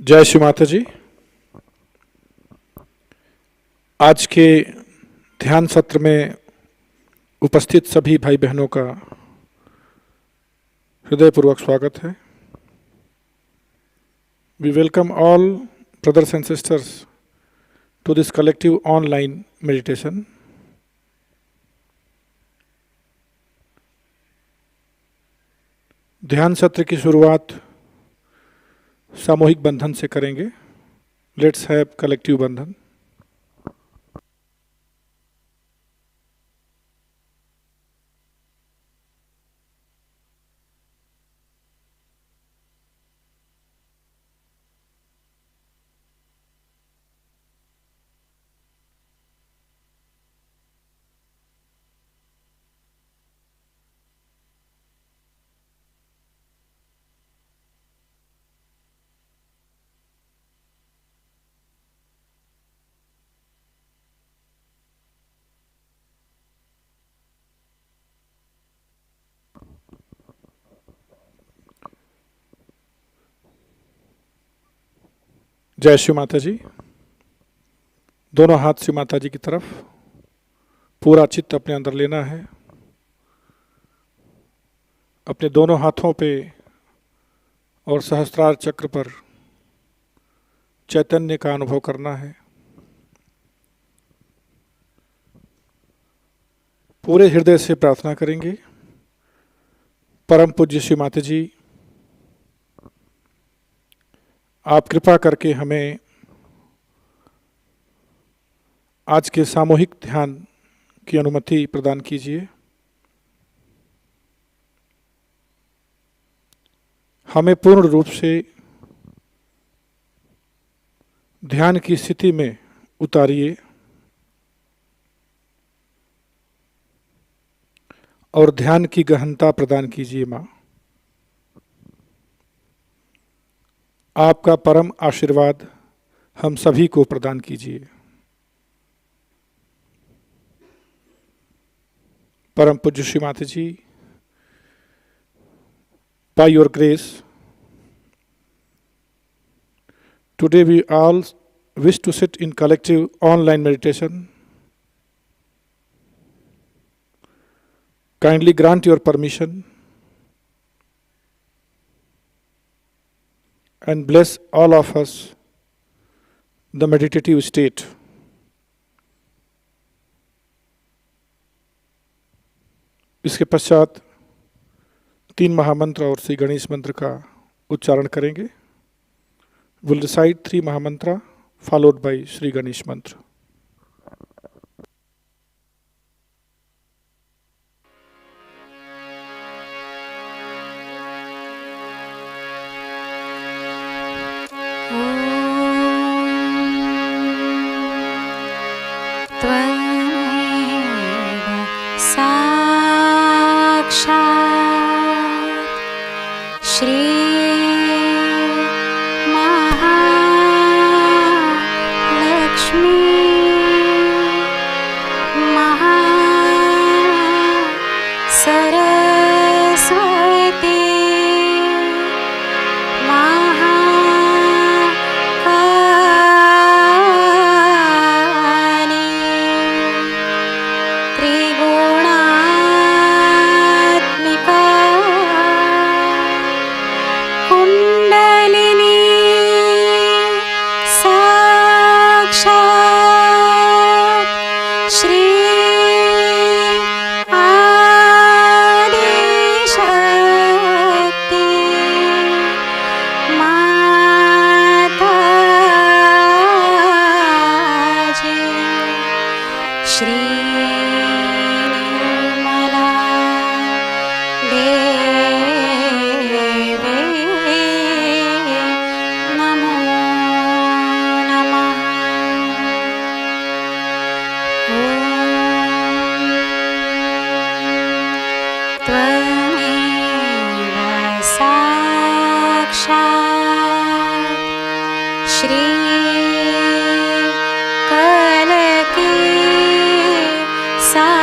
जय श्री माता जी। आज के ध्यान सत्र में उपस्थित सभी भाई बहनों का हृदयपूर्वक स्वागत है। We welcome all brothers and sisters to this collective online meditation. ध्यान सत्र की शुरुआत सामूहिक बंधन से करेंगे। लेट्स हैव कलेक्टिव बंधन। जय श्री माता जी। दोनों हाथ श्री माता जी की तरफ, पूरा चित्त अपने अंदर लेना है। अपने दोनों हाथों पे और सहस्त्रार चक्र पर चैतन्य का अनुभव करना है। पूरे हृदय से प्रार्थना करेंगे, परम पूज्य श्री माता जी, आप कृपा करके हमें आज के सामूहिक ध्यान की अनुमति प्रदान कीजिए। हमें पूर्ण रूप से ध्यान की स्थिति में उतारिए और ध्यान की गहनता प्रदान कीजिए। माँ, आपका परम आशीर्वाद हम सभी को प्रदान कीजिए। परम पूज्य श्री माता जी, by your grace, today we all wish to sit in collective online meditation. Kindly grant your permission and bless all of us the meditative state. इसके पश्चात 3 महामंत्र और श्री गणेश मंत्र का उच्चारण करेंगे। We'll recite 3 महामंत्र followed by श्री गणेश मंत्र। सा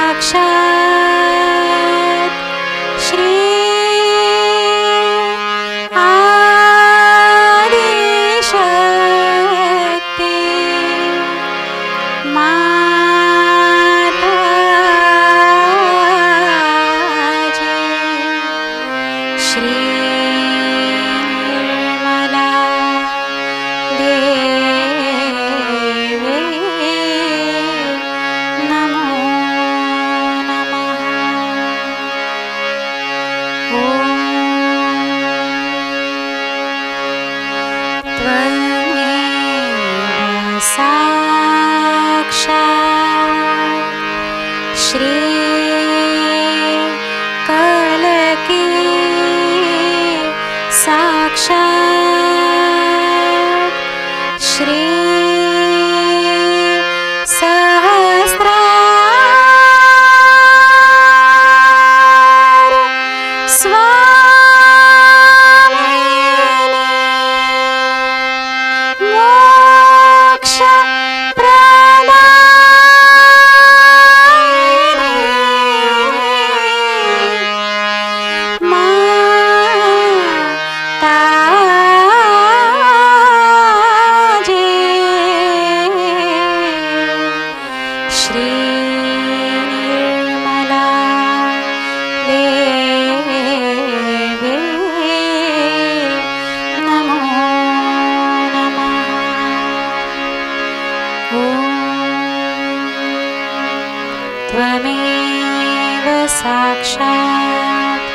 श्री कल की साक्षात श्री सहस्रार स्वामिनी मोक्ष प्रदायिनी माताजी श्री निर्मला देवी नमो नमः। ॐ त्वमेव साक्षात्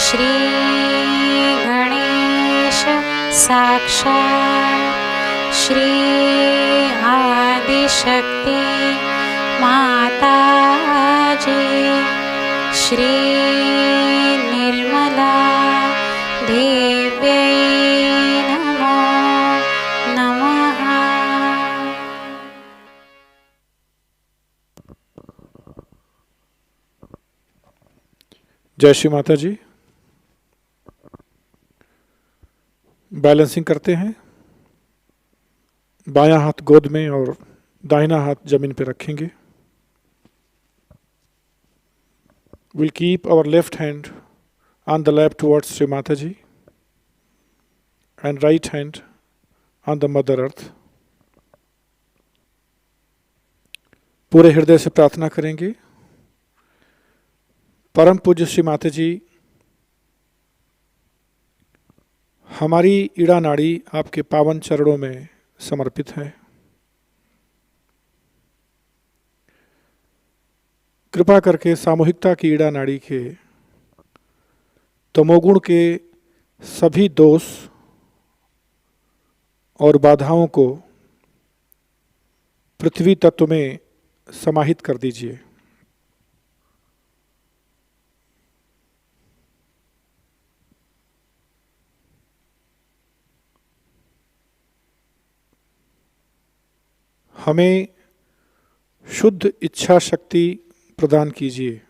श्री गणेश साक्षात् श्री आदिशक्ति माताजी श्री निर्मला देव्यै नमो नमः। जय श्री माता जी। बैलेंसिंग करते हैं। बायां हाथ गोद में और दाहिना हाथ जमीन पे रखेंगे। We'll keep our left hand on the lap towards Shri Mataji and right hand on the Mother Earth. पूरे हृदय से प्रार्थना करेंगे, परम पूज्य श्री माताजी, हमारी ईड़ा नाड़ी आपके पावन चरणों में समर्पित है। कृपा करके सामूहिकता की ईड़ा नाड़ी के तमोगुण के सभी दोष और बाधाओं को पृथ्वी तत्व में समाहित कर दीजिए। हमें शुद्ध इच्छा शक्ति प्रदान कीजिए।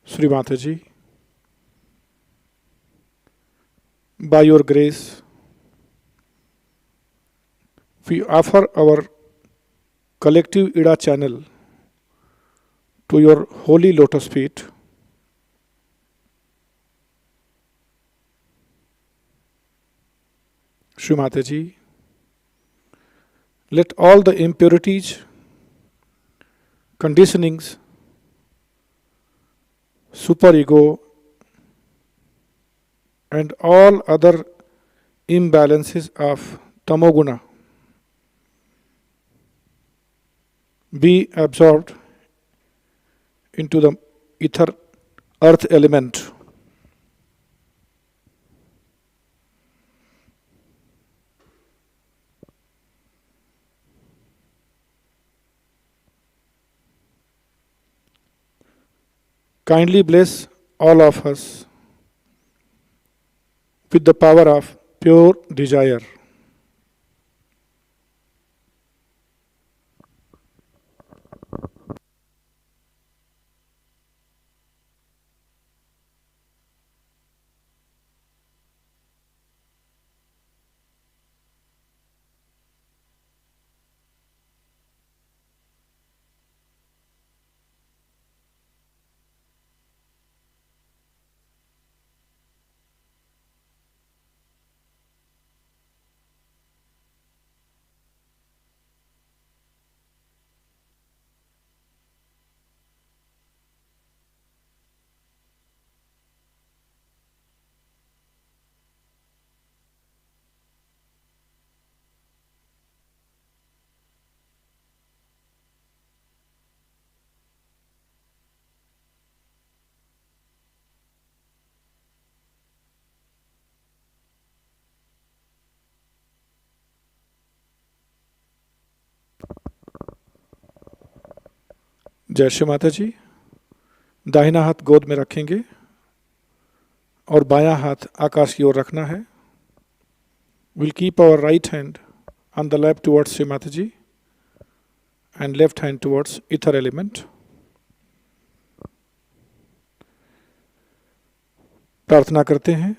Shri Mataji, by your grace, we offer our collective Ida channel to your holy lotus feet. Shri Mataji, let all the impurities, conditionings, superego, and all other imbalances of tamoguna be absorbed into the ether earth element. Kindly bless all of us with the power of pure desire. जय श्री माता जी। दाहिना हाथ गोद में रखेंगे और बायां हाथ आकाश की ओर रखना है। Will keep our right hand on the left towards Shri Mata ji and left hand towards ether element. प्रार्थना करते हैं।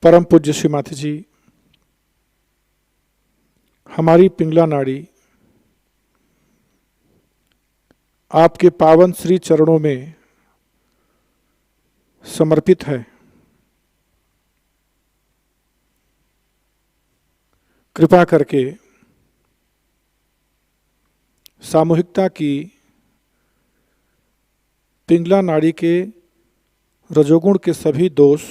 परम पूज्य श्री माता जी, हमारी पिंगला नाड़ी आपके पावन श्री चरणों में समर्पित है। कृपा करके सामूहिकता की पिंगला नाड़ी के रजोगुण के सभी दोष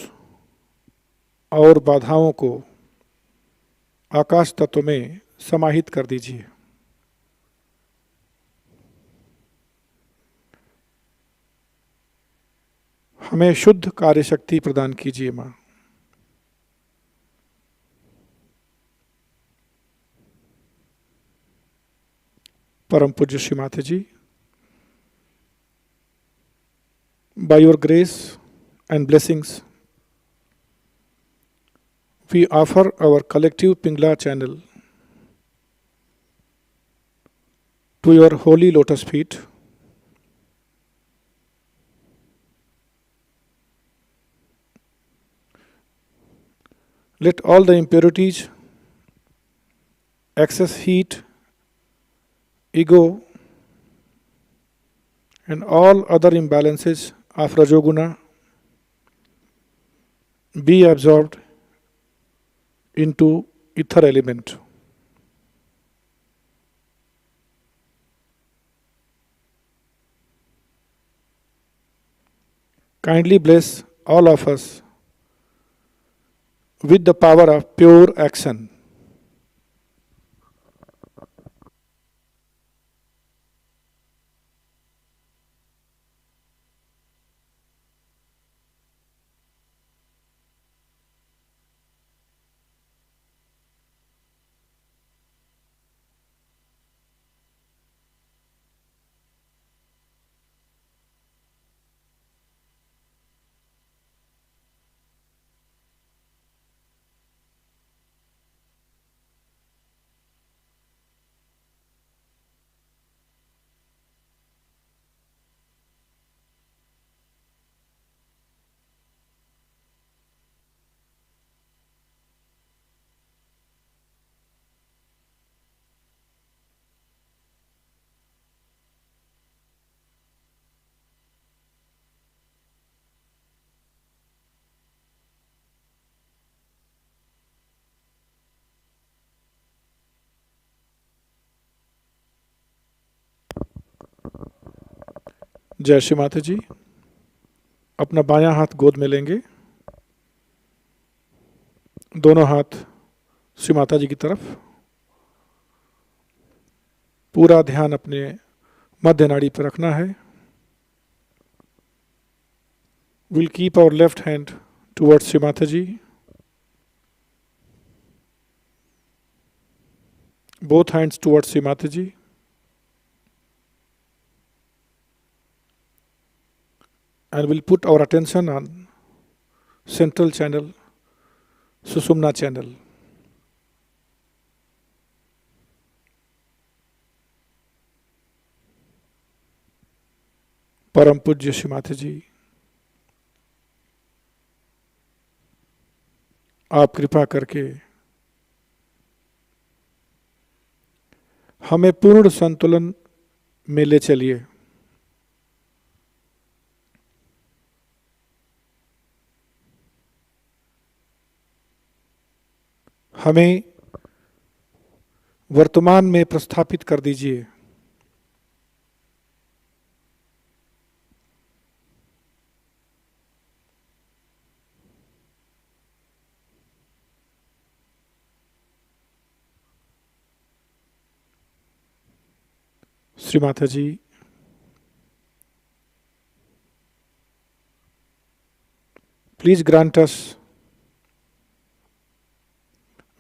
और बाधाओं को आकाश तत्व में समाहित कर दीजिए। हमें शुद्ध कार्य शक्ति प्रदान कीजिए माँ। परम पूज्य श्री माता जी, by your grace and blessings, we offer our collective Pingla channel to your holy lotus feet. Let all the impurities, excess heat, ego, and all other imbalances of Rajoguna be absorbed into ether element. Kindly bless all of us with the power of pure action. जय श्री माता जी। अपना बायां हाथ गोद में लेंगे, दोनों हाथ श्री माता जी की तरफ। पूरा ध्यान अपने मध्य नाड़ी पर रखना है। Will keep our left hand towards Shri Mata ji, both hands towards Shri Mata ji, and we'll put our attention on central channel, Sushumna channel. परम पूज्य श्री माता जी, आप कृपा करके हमें पूर्ण संतुलन में ले चलिए। हमें वर्तमान में प्रस्थापित कर दीजिए। श्री माता जी, please grant us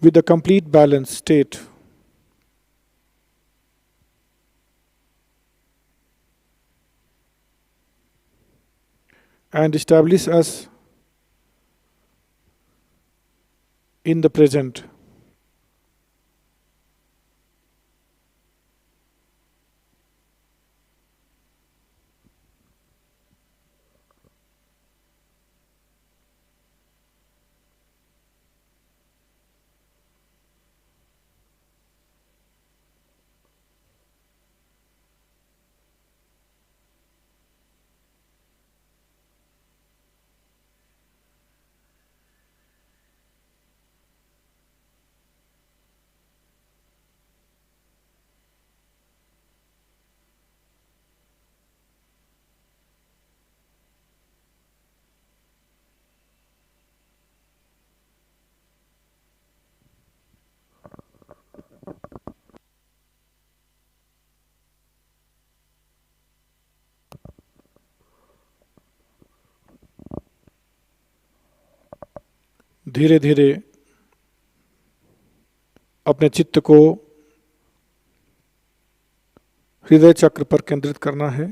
with a complete balanced state and establish us in the present. धीरे धीरे अपने चित्त को हृदय चक्र पर केंद्रित करना है।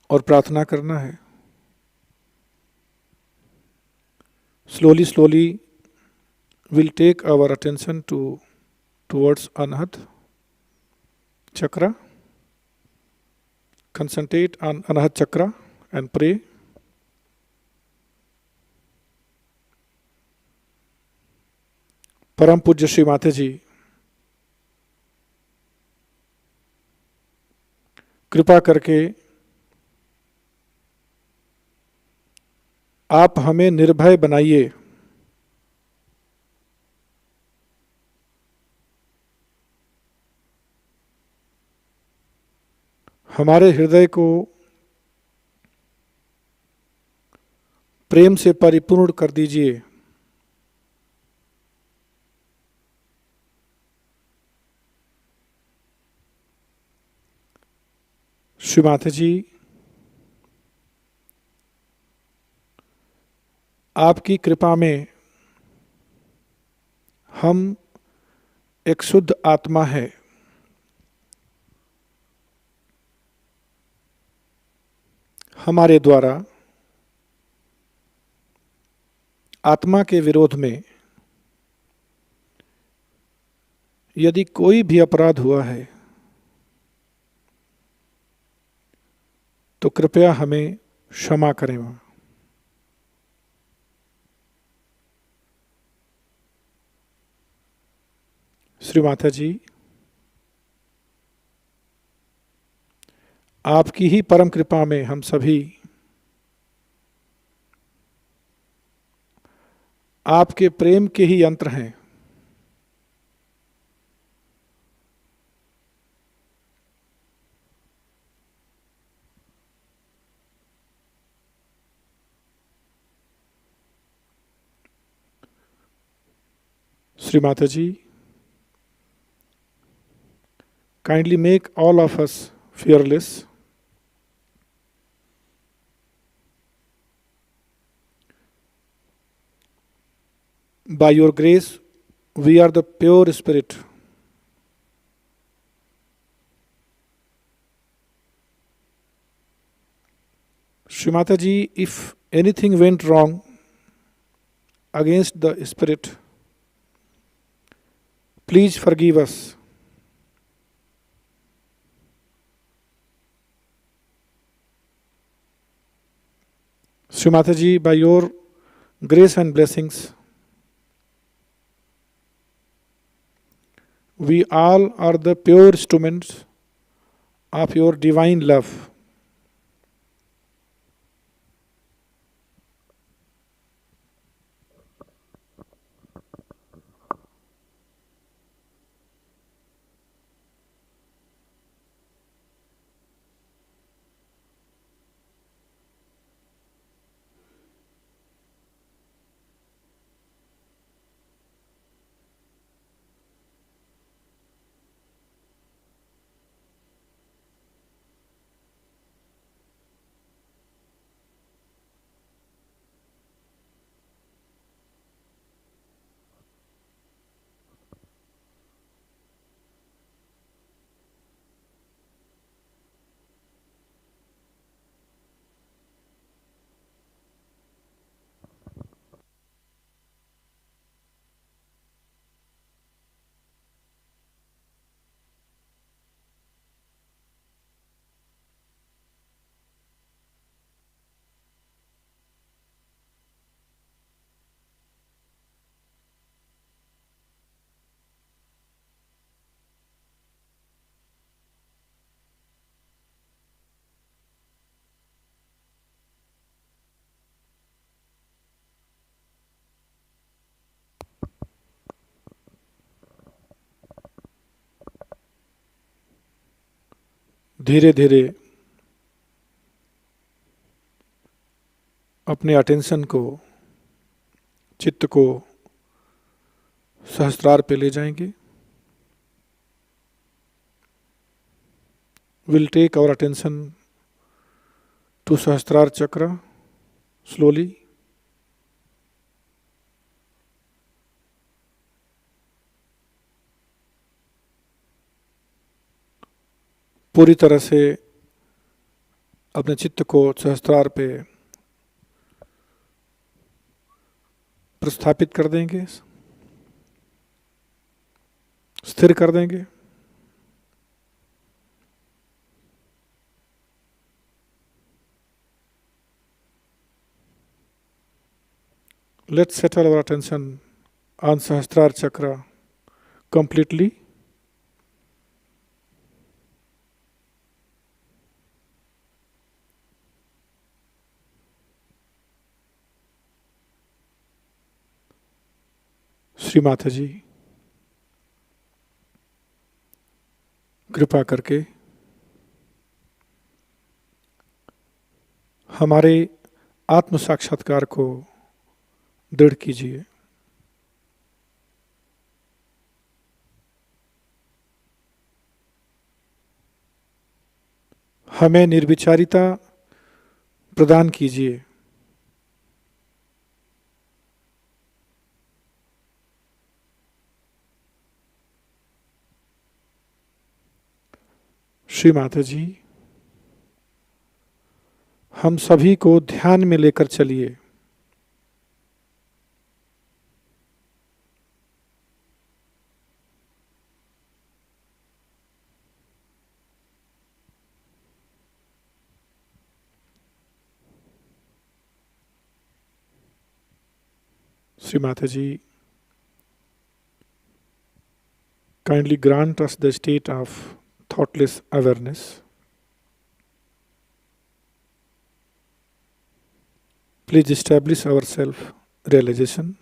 और प्रार्थना करना है। Slowly, slowly, we'll take our attention towards Anahat chakra. Concentrate on Anahat chakra and pray. परम पूज्य श्री माता जी, कृपा करके आप हमें निर्भय बनाइए। हमारे हृदय को प्रेम से परिपूर्ण कर दीजिए। श्री माता जी, आपकी कृपा में हम एक शुद्ध आत्मा है। हमारे द्वारा आत्मा के विरोध में यदि कोई भी अपराध हुआ है तो कृपया हमें क्षमा करें। श्री माता जी, आपकी ही परम कृपा में हम सभी आपके प्रेम के ही यंत्र हैं। श्री माता जी, kindly make all of us fearless. By your grace, we are the pure spirit. Shri Mataji, if anything went wrong against the spirit, please forgive us. Shri Mataji, by your grace and blessings, we all are the pure instruments of your divine love. धीरे धीरे अपने attention को, चित्त को सहस्त्रार पे ले जाएंगे। Will take our attention to Sahasrara chakra slowly. पूरी तरह से अपने चित्त को सहस्त्रार पे प्रस्थापित कर देंगे, स्थिर कर देंगे। Let's settle our attention on Sahasrara Chakra completely. Shri Mata जी कृपा करके हमारे आत्म साक्षात्कार को दृढ़ कीजिए। हमें निर्विचारिता प्रदान कीजिए। श्री माता जी, हम सभी को ध्यान में लेकर चलिए। श्री माता जी, kindly grant us the state of thoughtless awareness. Please establish our self-realization.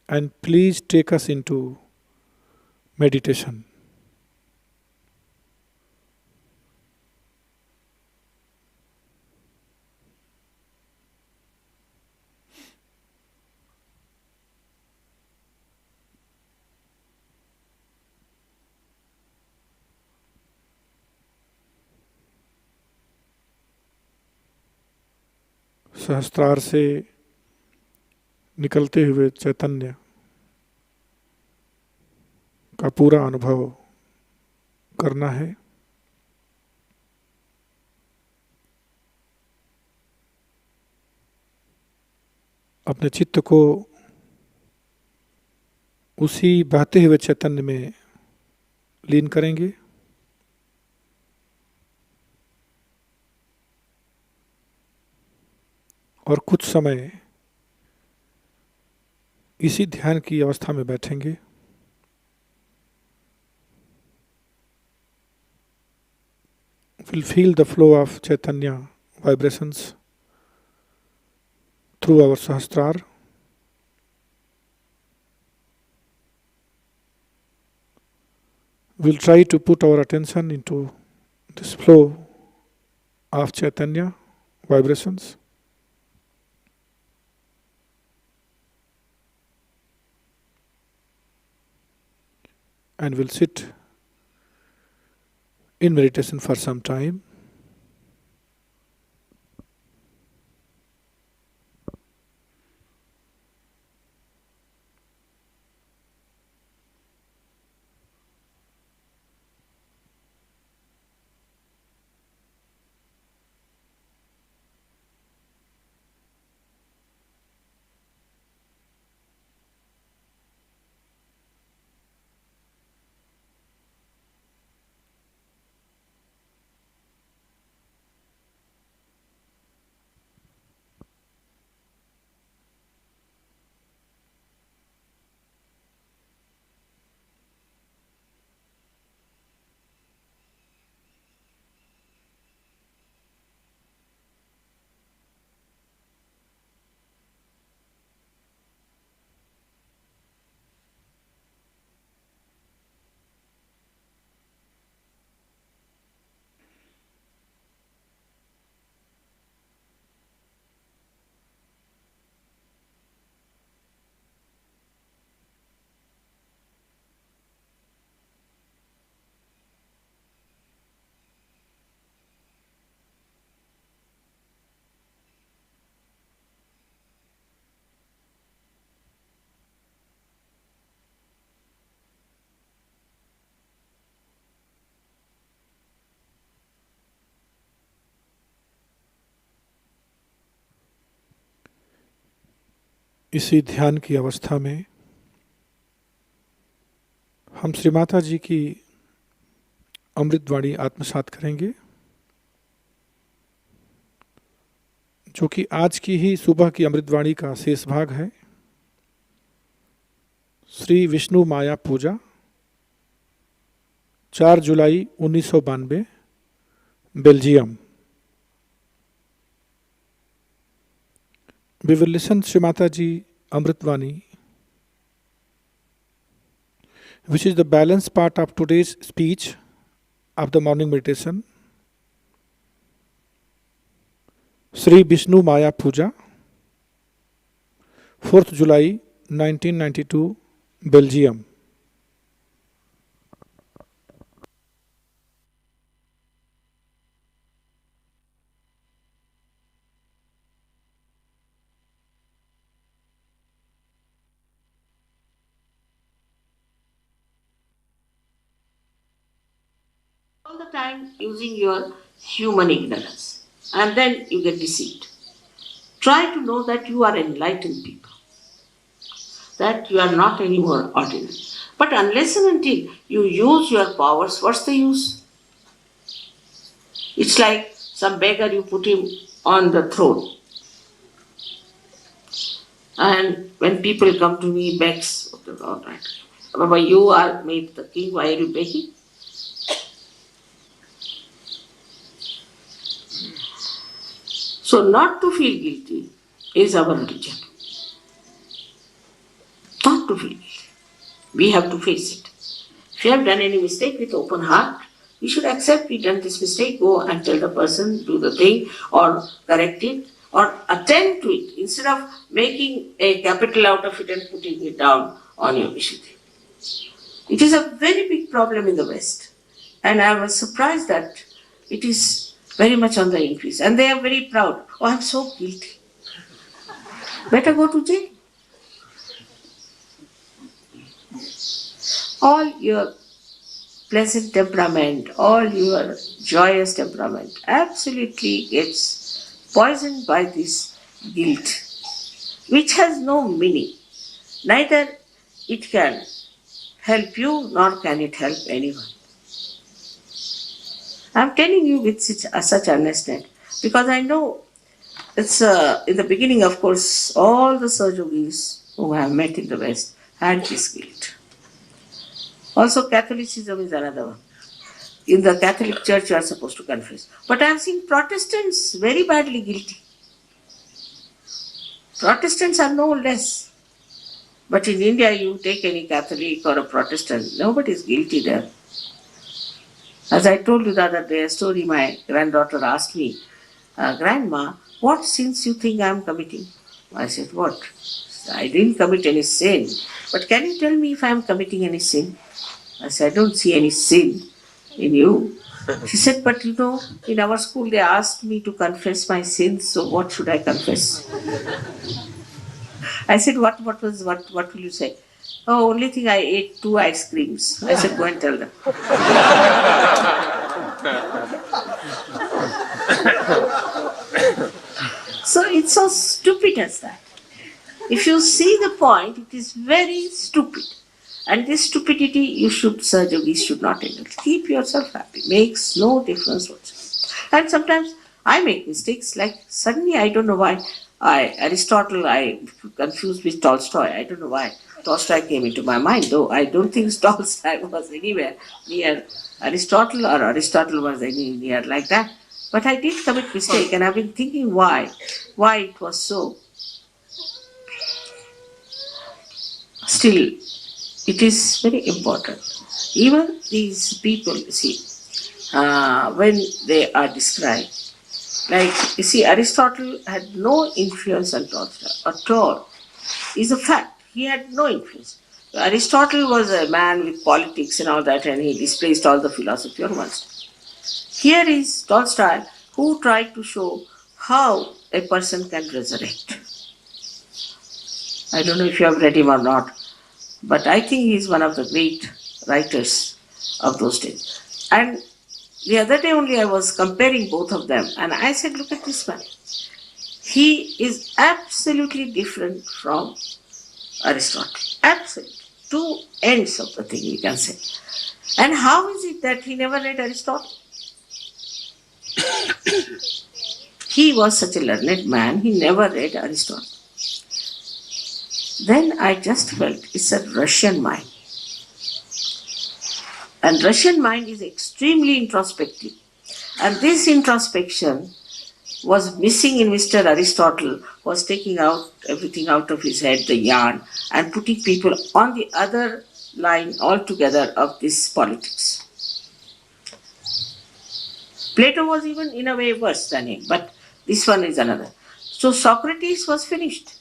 And please take us into meditation. सहस्त्रार से निकलते हुए चैतन्य का पूरा अनुभव करना है। अपने चित्त को उसी बहते हुए चैतन्य में लीन करेंगे। और कुछ समय इसी ध्यान की अवस्था में बैठेंगे। We'll feel the flow of Chaitanya vibrations through our Sahasrar. We'll try to put our attention into this flow of Chaitanya vibrations. And we'll sit in meditation for some time. इसी ध्यान की अवस्था में हम श्री माता जी की अमृतवाणी आत्मसात करेंगे, जो कि आज की ही सुबह की अमृतवाणी का शेष भाग है। श्री विष्णुमाया पूजा 4 जुलाई 1992, Belgium. We will listen Shri Mataji Amritvani, which is the balanced part of today's speech of the morning meditation. Shri Vishnu Maya Puja, 4th July 1992, Belgium. All the time using your human ignorance, and then you get deceived. Try to know that you are enlightened people, that you are not anymore ordinary. But unless and until you use your powers, what's the use? It's like some beggar, you put him on the throne. And when people come to me, begs, all right, Baba, you are made the king, why are you begging? So not to feel guilty is our religion. Not to feel guilty. We have to face it. If you have done any mistake, with open heart, we should accept we done this mistake, go and tell the person, do the thing, or correct it, or attend to it, instead of making a capital out of it and putting it down on your Vishiti. It is a very big problem in the West. And I was surprised that it is very much on the increase. And they are very proud. Oh, I'm so guilty. Better go to jail. All your pleasant temperament, all your joyous temperament absolutely gets poisoned by this guilt, which has no meaning. Neither it can help you nor can it help anyone. I'm telling you with such earnestness because I know it's in the beginning, of course, all the Sahajogis who have met in the West had this guilt. Also, Catholicism is another one. In the Catholic Church, you are supposed to confess. But I have seen Protestants very badly guilty. Protestants are no less. But in India, you take any Catholic or a Protestant, nobody is guilty there. As I told you the other day, a story my granddaughter asked me, Grandma, what sins you think I am committing? I said, what? I didn't commit any sin. But can you tell me if I am committing any sin? I said, I don't see any sin in you. She said, but you know, in our school they asked me to confess my sins, so what should I confess? I said, what will you say? Oh, only thing I ate 2 ice creams. I said, go and tell them. So it's so stupid as that. If you see the point, it is very stupid. And this stupidity Sahajogis should not handle. Keep yourself happy. Makes no difference whatsoever. And sometimes I make mistakes, like suddenly I don't know why Aristotle I confused with Tolstoy. I don't know why Tolstoy came into my mind, though I don't think Tolstoy was anywhere near Aristotle or Aristotle was any near like that. But I did commit mistake and I've been thinking why it was so. Still, it is very important. Even these people, when they are described, like, you see, Aristotle had no influence on Tolstoy at all. It's a fact. He had no influence. Aristotle was a man with politics and all that, and he displaced all the philosophy on one side. Here is Tolstoy, who tried to show how a person can resurrect. I don't know if you have read him or not, but I think he is one of the great writers of those days. And the other day only I was comparing both of them, and I said, look at this man. he is absolutely different from Aristotle. Absolutely. Two ends of the thing, we can say. And how is it that he never read Aristotle? He was such a learned man, he never read Aristotle. Then I just felt it's a Russian mind. And Russian mind is extremely introspective. And this introspection was missing in Mr. Aristotle, was taking out everything out of his head, the yarn, and putting people on the other line altogether of this politics. Plato was even in a way worse than him, but this one is another. So Socrates was finished.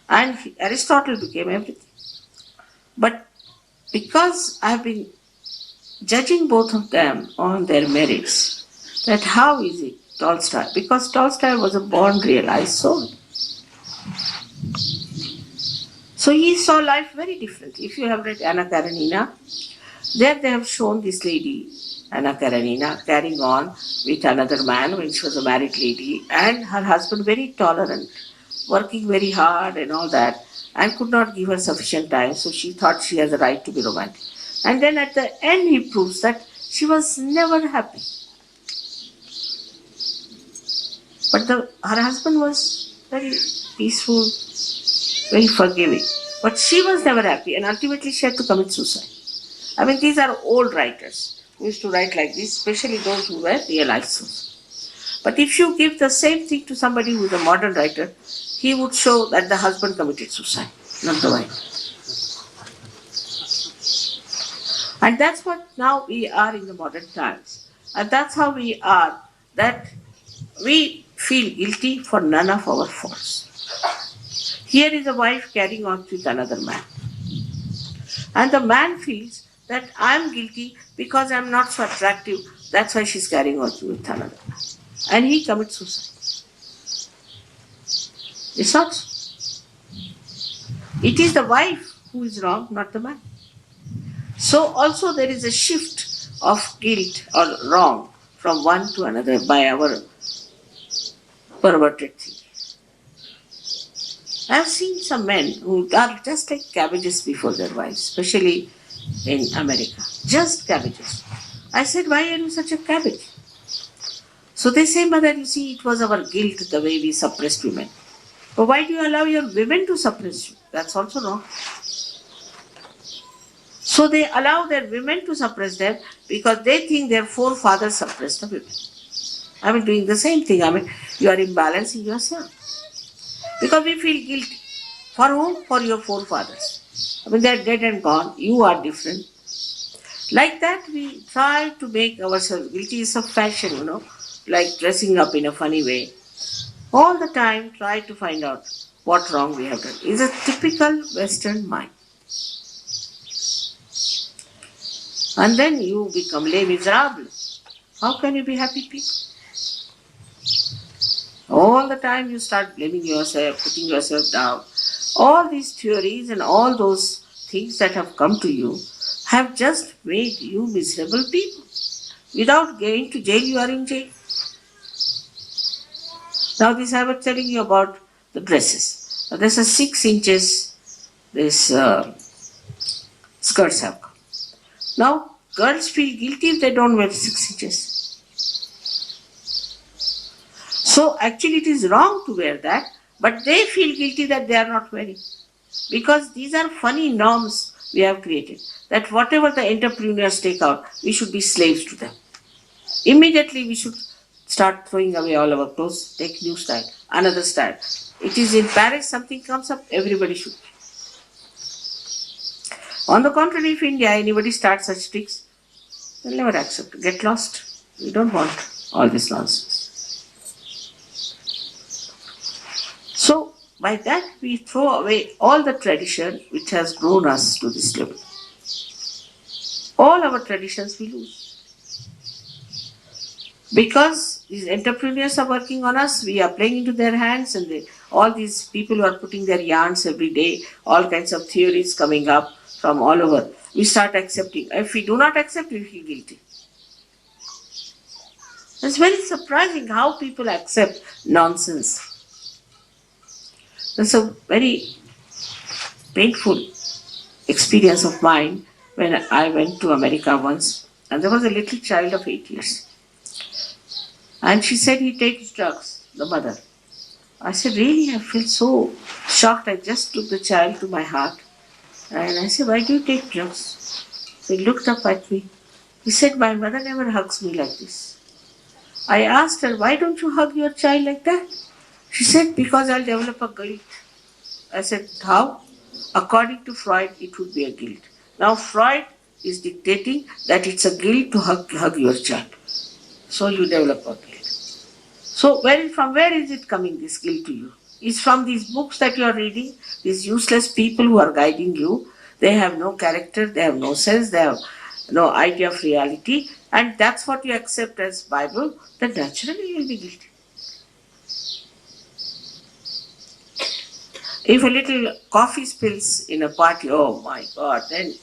And Aristotle became everything. But because I have been judging both of them on their merits, that how is it Tolstoy? Because Tolstoy was a born realized soul. So he saw life very differently. If you have read Anna Karenina, there they have shown this lady, Anna Karenina, carrying on with another man when she was a married lady, and her husband very tolerant, working very hard and all that, and could not give her sufficient time, so she thought she has a right to be romantic. And then at the end he proves that she was never happy. But her husband was very peaceful, very forgiving. But she was never happy, and ultimately she had to commit suicide. I mean, these are old writers who used to write like this, especially those who were realized souls. But if you give the same thing to somebody who is a modern writer, he would show that the husband committed suicide, not the wife. And that's what now we are in the modern times. And that's how we are, that we feel guilty for none of our faults. Here is a wife carrying on with another man. And the man feels that I am guilty because I am not so attractive. That's why she's carrying on with another man. And he commits suicide. It's not so. It is the wife who is wrong, not the man. So also there is a shift of guilt or wrong from one to another by our perverted thinking. I have seen some men who are just like cabbages before their wives, especially in America. Just cabbages. I said, why are you such a cabbage? So they say, Mother, you see, it was our guilt the way we suppressed women. But why do you allow your women to suppress you? That's also wrong. So they allow their women to suppress them because they think their forefathers suppressed the women. I mean, doing the same thing. I mean, you are imbalancing yourself. Because we feel guilty. For whom? For your forefathers. I mean, they are dead and gone. You are different. Like that, we try to make ourselves guilty. It's a fashion, like dressing up in a funny way. All the time, try to find out what wrong we have done. It's a typical Western mind. And then you become les miserables. How can you be happy people? All the time you start blaming yourself, putting yourself down. All these theories and all those things that have come to you have just made you miserable people. Without going to jail, you are in jail. Now this I was telling you about the dresses. Now there's a 6 inches, this skirts have come. Now girls feel guilty if they don't wear 6 inches. So actually it is wrong to wear that, but they feel guilty that they are not wearing. Because these are funny norms we have created, that whatever the entrepreneurs take out, we should be slaves to them. Immediately we should start throwing away all our clothes, take new style, another style. It is in Paris, something comes up, everybody should. On the contrary, if India, anybody starts such tricks, they'll never accept. Get lost. We don't want all this nonsense. So, by that we throw away all the tradition which has grown us to this level. All our traditions we lose. Because these entrepreneurs are working on us, we are playing into their hands, and all these people who are putting their yarns every day, all kinds of theories coming up from all over, we start accepting. If we do not accept, we feel guilty. It's very surprising how people accept nonsense. It's a very painful experience of mine when I went to America once, and there was a little child of 8 years. And she said he takes drugs, the mother. I said, really? I feel so shocked. I just took the child to my heart. And I said, why do you take drugs? So he looked up at me. He said, my mother never hugs me like this. I asked her, why don't you hug your child like that? She said, because I'll develop a guilt. I said, how? According to Freud, it would be a guilt. Now Freud is dictating that it's a guilt to hug your child. So you develop a guilt. So from where is it coming, this guilt to you? It's from these books that you are reading, these useless people who are guiding you. They have no character, they have no sense, they have no idea of reality, and that's what you accept as Bible, then naturally you will be guilty. If a little coffee spills in a party, oh my God, then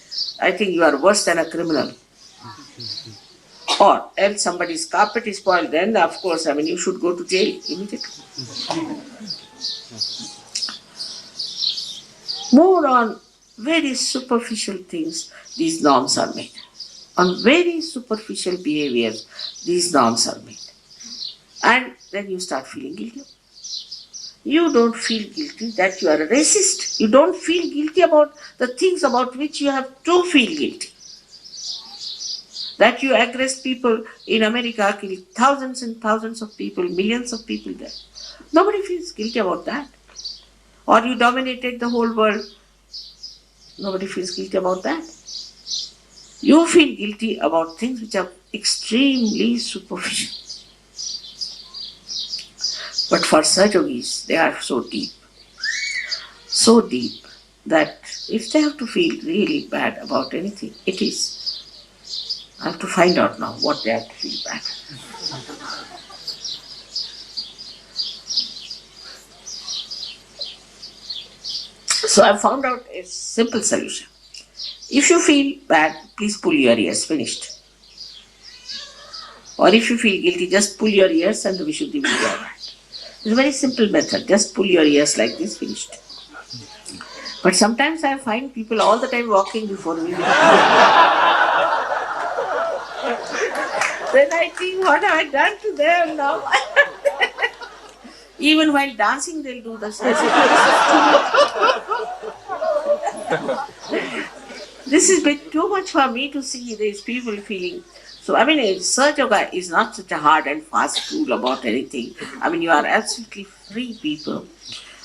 I think you are worse than a criminal. Or else somebody's carpet is spoiled, then of course, you should go to jail immediately. More on very superficial things, these norms are made. On very superficial behaviors, these norms are made. And then you start feeling guilty. You don't feel guilty that you are a racist. You don't feel guilty about the things about which you have to feel guilty. That you aggress people in America, kill thousands and thousands of people, millions of people there. Nobody feels guilty about that. Or you dominated the whole world. Nobody feels guilty about that. You feel guilty about things which are extremely superficial. But for Sahajogis, they are so deep that if they have to feel really bad about anything, it is. I have to find out now what they have to feel bad. So I found out a simple solution. If you feel bad, please pull your ears, finished. Or if you feel guilty, just pull your ears and the Vishuddhi will be alright. It's a very simple method, just pull your ears like this, finished. But sometimes I find people all the time walking before me. Then I think, what have I done to them now? Even while dancing, they'll do the same. This is a bit too much for me to see these people feeling. So, Sahaja Yoga is not such a hard and fast rule about anything. You are absolutely free people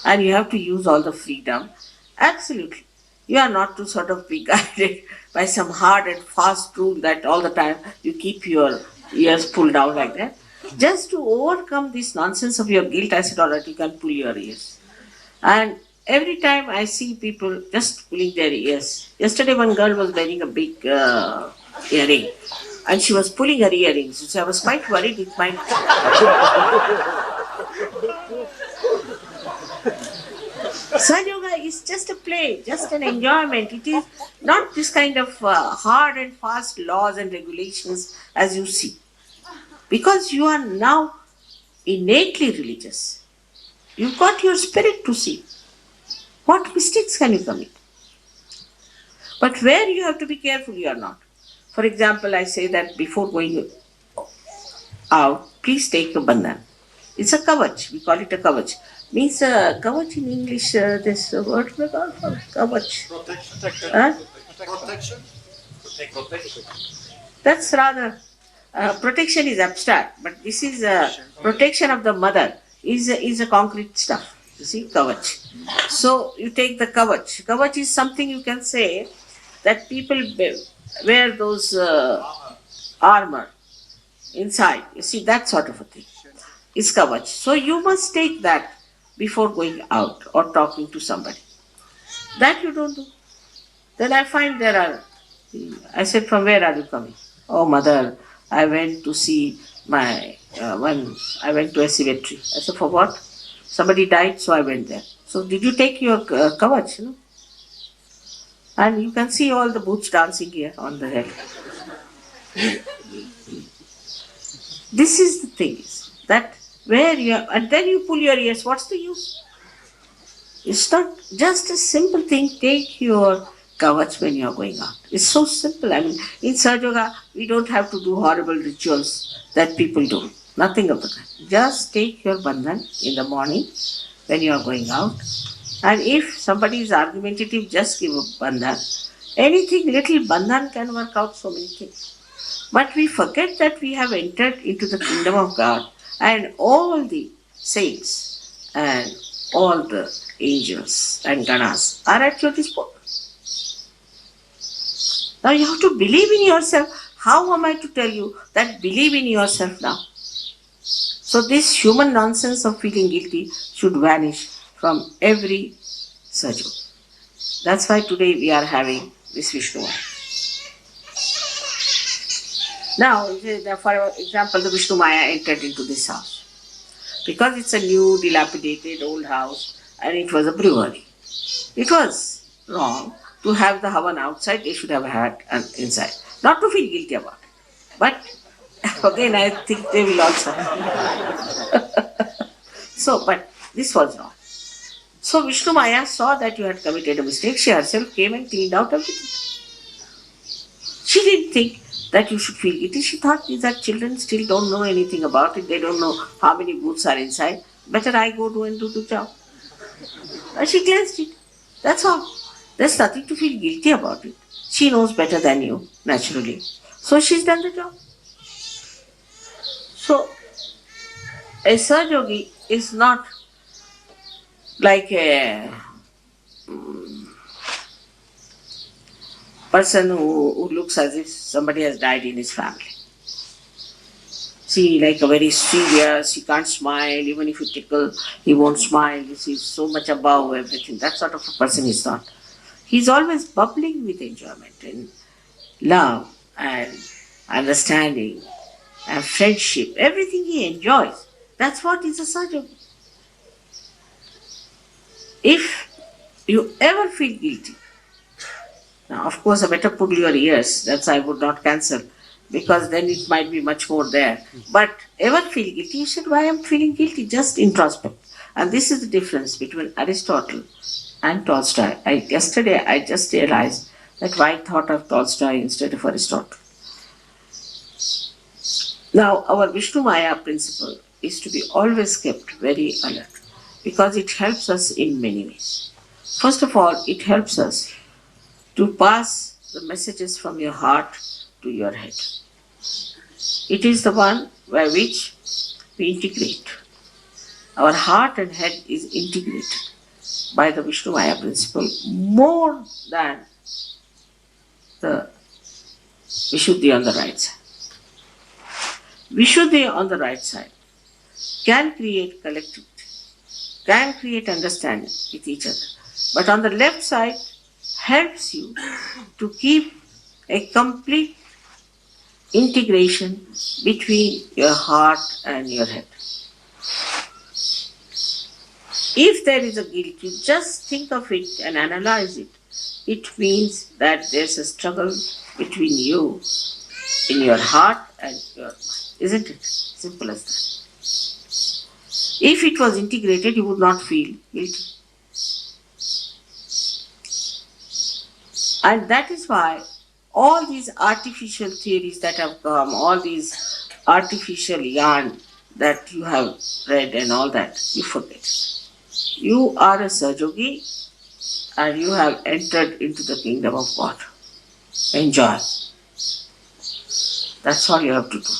and you have to use all the freedom. Absolutely. You are not to sort of be guided by some hard and fast rule that all the time you keep your ears pulled down like that. Just to overcome this nonsense of your guilt, I said, all right, you can pull your ears. And every time I see people just pulling their ears. Yesterday one girl was wearing a big earring and she was pulling her earrings. So I was quite worried it might... Sahaja Yoga is just a play, just an enjoyment. It is not this kind of hard and fast laws and regulations as you see. Because you are now innately religious. You've got your spirit to see. What mistakes can you commit? But where you have to be careful, you are not. For example, I say that before going out, please take a bandhan. It's a kavach. We call it a kavach. Means kavach in English, this word we call for kavach. Protection. Huh? Protection. That's rather, protection is abstract, but this is protection of the mother, is a concrete stuff. You see, kavach. So you take the kavach. Kavach is something you can say that people wear those armor inside. You see, that sort of a thing. It's kavach. So you must take that before going out or talking to somebody. That you don't do. Then I find I said, from where are you coming? Oh, mother, I went to see I went to a cemetery. I said, for what? Somebody died, so I went there. So did you take your kavach? No? And you can see all the boots dancing here on the head. This is the thing, that where you are, and then you pull your ears, what's the use? It's not just a simple thing, take your kavach when you are going out. It's so simple. I mean, in Sahajayoga, we don't have to do horrible rituals that people do. Nothing of the kind. Just take your bandhan in the morning when you are going out. And if somebody is argumentative, just give a bandhan. Anything little bandhan can work out so many things. But we forget that we have entered into the kingdom of God, and all the saints and all the angels and ganas are at your disposal. Now you have to believe in yourself. How am I to tell you that believe in yourself now? So this human nonsense of feeling guilty should vanish from every sahaja. That's why today we are having this Vishnumaya. Now, for example, the Vishnumaya entered into this house. Because it's a new, dilapidated, old house, and it was a brewery. It was wrong to have the havan outside, they should have had inside. Not to feel guilty about it. But again, I think they will also. But this was wrong. So Vishnumaya saw that you had committed a mistake. She herself came and cleaned out everything. She didn't think that you should feel guilty. She thought these are children, still don't know anything about it. They don't know how many booths are inside. Better I go do the job. And she cleansed it. That's all. There's nothing to feel guilty about it. She knows better than you, naturally. So she's done the job. So, a Sahajayogi is not like a person who looks as if somebody has died in his family. See, like a very serious, he can't smile, even if you tickle, he won't smile, he's so much above everything. That sort of a person is not. He's always bubbling with enjoyment and love and understanding and friendship, everything he enjoys. That's what is a Sahajayogi. If you ever feel guilty, now of course I better pull your ears, that's I would not cancel, because then it might be much more there. But ever feel guilty, you said, why I'm feeling guilty? Just introspect. And this is the difference between Aristotle and Tolstoy. Yesterday I just realized that why I thought of Tolstoy instead of Aristotle. Now our Vishnumaya principle is to be always kept very alert, because it helps us in many ways. First of all, it helps us to pass the messages from your heart to your head. It is the one by which we integrate. Our heart and head is integrated by the Vishnumaya principle more than the Vishuddhi on the right side. Vishuddhi on the right side can create collectivity, can create understanding with each other. But on the left side helps you to keep a complete integration between your heart and your head. If there is a guilt, you just think of it and analyze it. It means that there's a struggle between you in your heart and your mind. Isn't it? Simple as that. If it was integrated, you would not feel guilty. And that is why all these artificial theories that have come, all these artificial yarn that you have read and all that, you forget. You are a Sahajayogi and you have entered into the kingdom of God. Enjoy. That's all you have to do.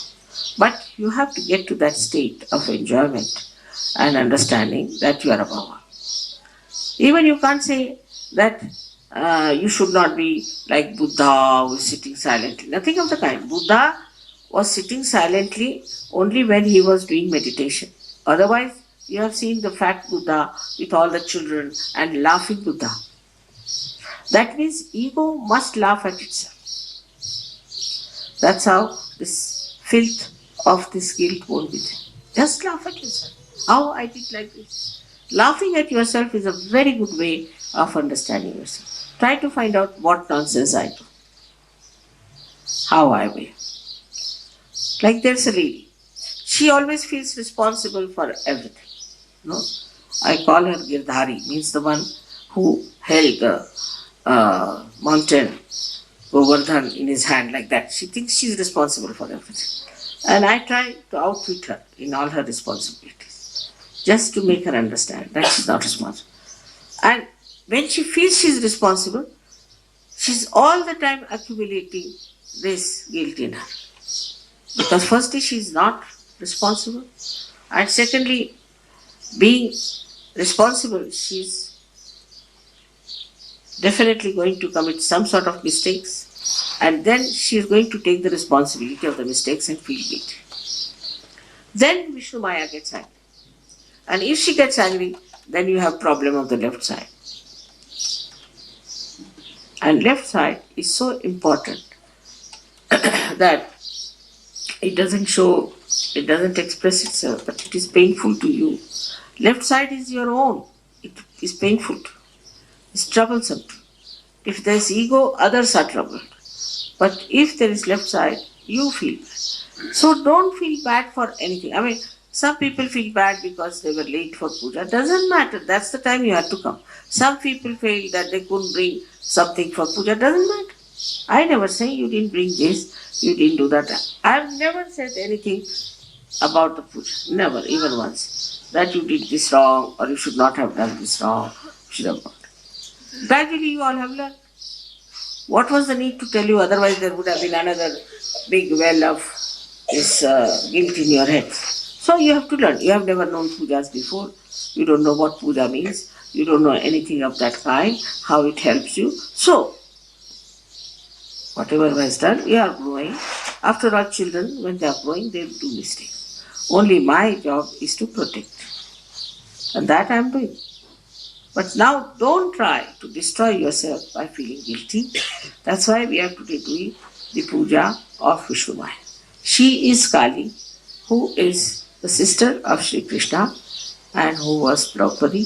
But you have to get to that state of enjoyment and understanding that you are above all. Even you can't say that you should not be like Buddha who is sitting silently. Nothing of the kind. Buddha was sitting silently only when he was doing meditation. Otherwise, you have seen the fat Buddha with all the children and laughing Buddha. That means ego must laugh at itself. That's how this filth of this guilt won't be there. Just laugh at yourself. How I did like this. Laughing at yourself is a very good way of understanding yourself. Try to find out what nonsense I do. How I will. Like there's a lady. she always feels responsible for everything. No, I call her Girdhari, means the one who held the mountain Govardhan in his hand like that. She thinks she's responsible for everything. And I try to outwit her in all her responsibilities, just to make her understand that she's not responsible. And when she feels she's responsible, she's all the time accumulating this guilt in her. Because firstly, she's not responsible, and secondly, being responsible, she's definitely going to commit some sort of mistakes, and then she is going to take the responsibility of the mistakes and feel guilty. Then Vishnumaya gets angry. And if she gets angry, then you have problem of the left side. And left side is so important that it doesn't show, it doesn't express itself, but it is painful to you. Left side is your own. It is painful to you. It's troublesome to you. If there is ego, others are troubled. But if there is left side, you feel bad. So don't feel bad for anything. I mean, some people feel bad because they were late for puja. Doesn't matter. That's the time you had to come. Some people feel that they couldn't bring something for puja. Doesn't matter. I never say you didn't bring this, you didn't do that. I've never said anything about the puja. Never, even once. That you did this wrong or you should not have done this wrong. Should have not. Gradually you all have learned. What was the need to tell you? Otherwise there would have been another big well of this guilt in your head. So you have to learn. You have never known pujas before. You don't know what puja means. You don't know anything of that kind, how it helps you. So, whatever was done, you are growing. After all, children, when they are growing, they will do mistakes. Only my job is to protect. And that I am doing. But now don't try to destroy yourself by feeling guilty. That's why we are today doing the puja of Vishnumaya. She is Kali, who is the sister of Shri Krishna and who was Draupadi,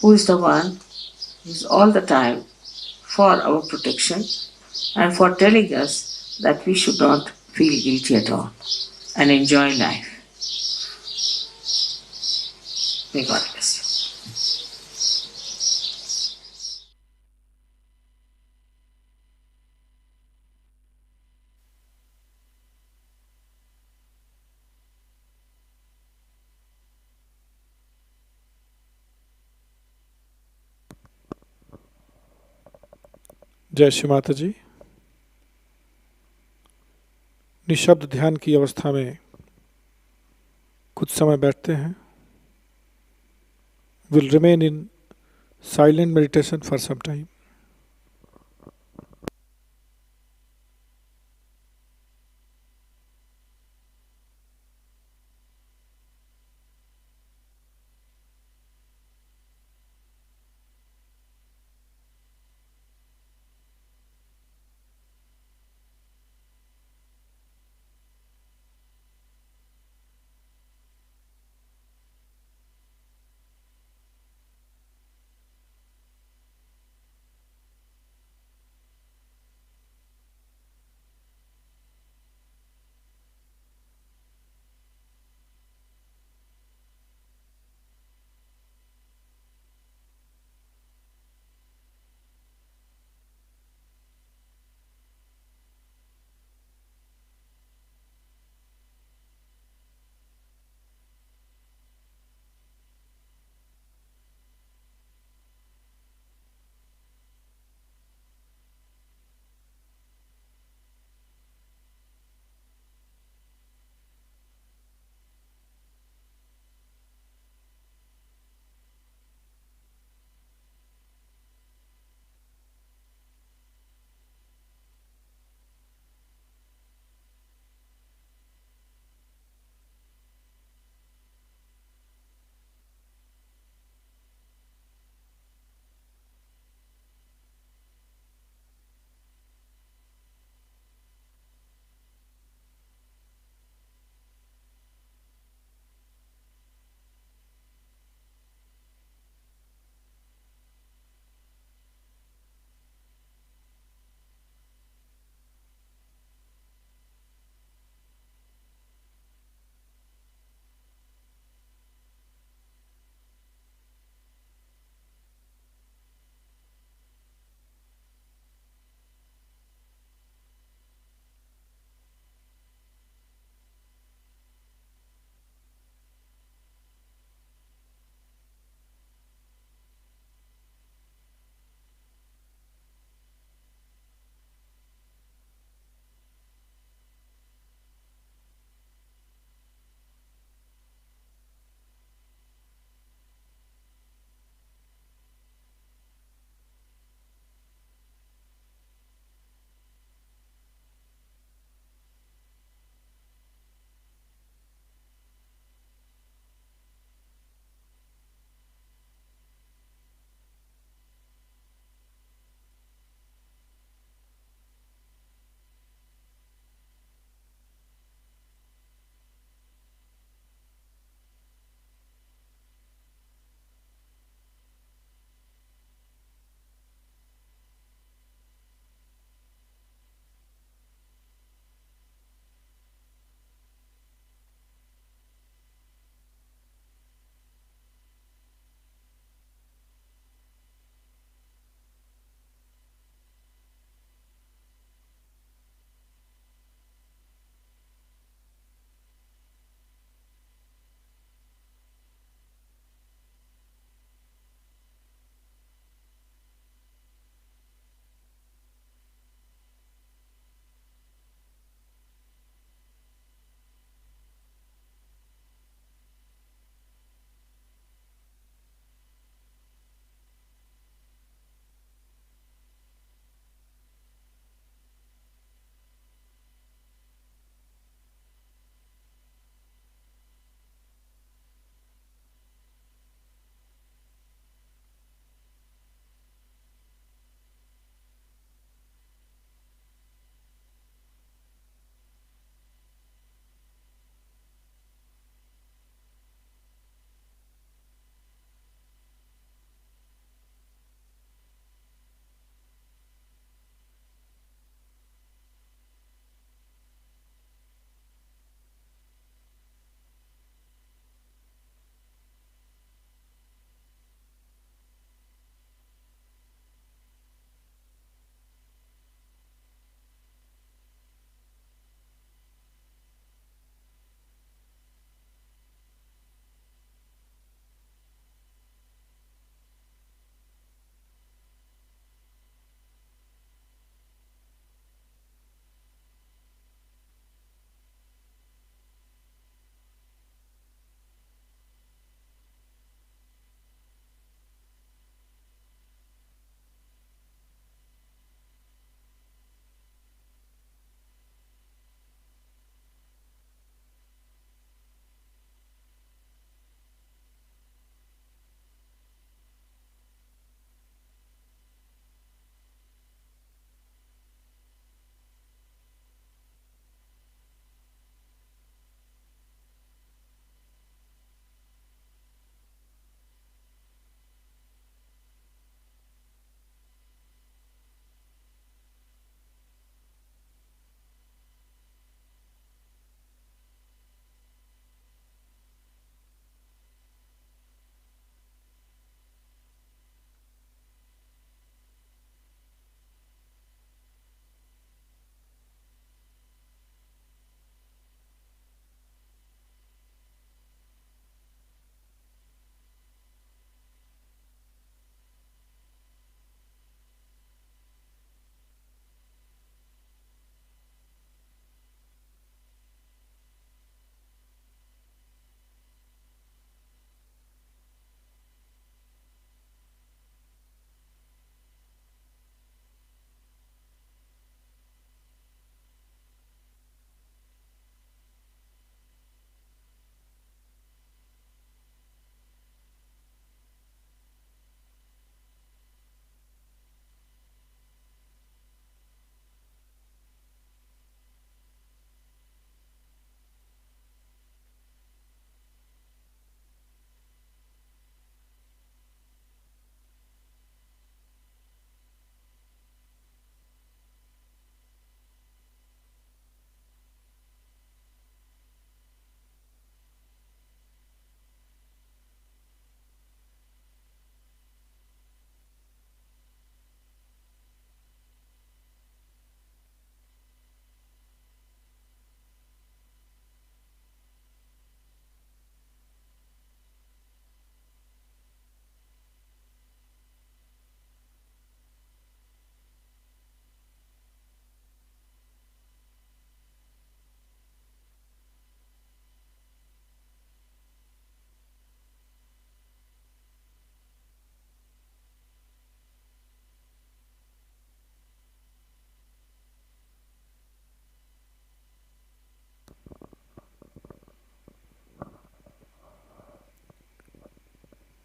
who is the one who is all the time for our protection and for telling us that we should not feel guilty at all and enjoy life. May God bless you. जय श्री माता जी। निशब्द ध्यान की अवस्था में कुछ समय बैठते हैं। Will remain in silent meditation for some time.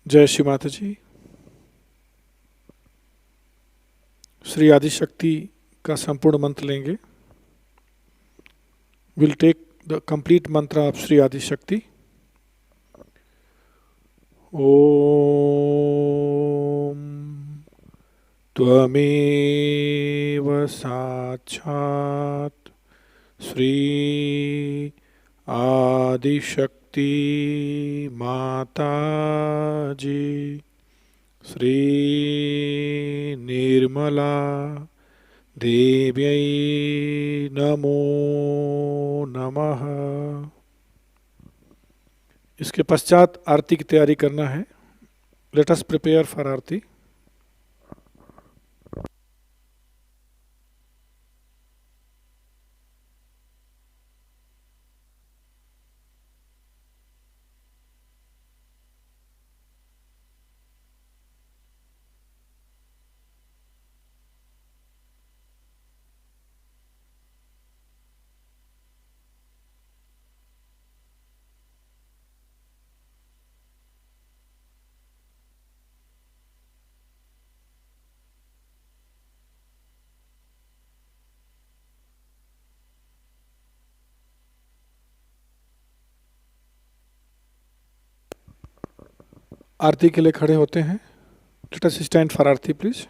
जय श्री माता जी। श्री आदिशक्ति का संपूर्ण मंत्र लेंगे। विल टेक द कंप्लीट मंत्र ऑफ श्री आदिशक्ति। ओम त्वमेव साक्षात् श्री आदिशक्ति माता जी श्री निर्मला देव्यै नमो नमः। इसके पश्चात आरती की तैयारी करना है। लेट अस प्रिपेयर फॉर आरती। आरती के लिए खड़े होते हैं। Let us stand for Aarti please.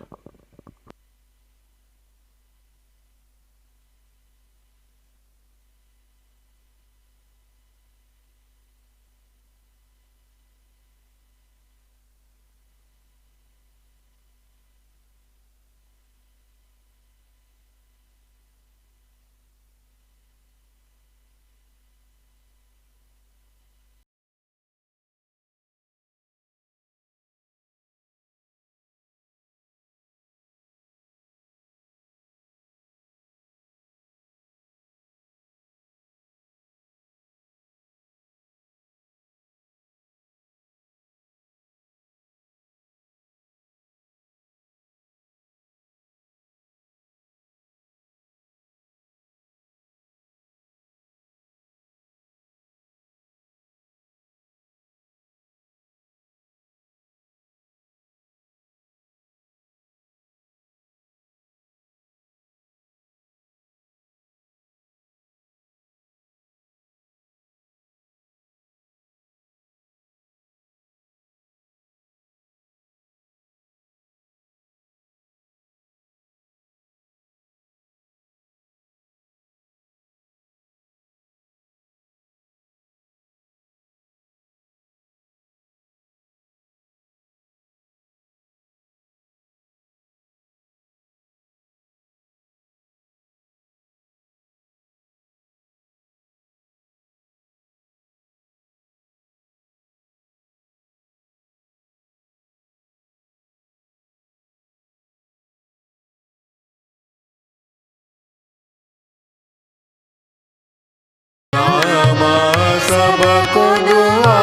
सबको दुआ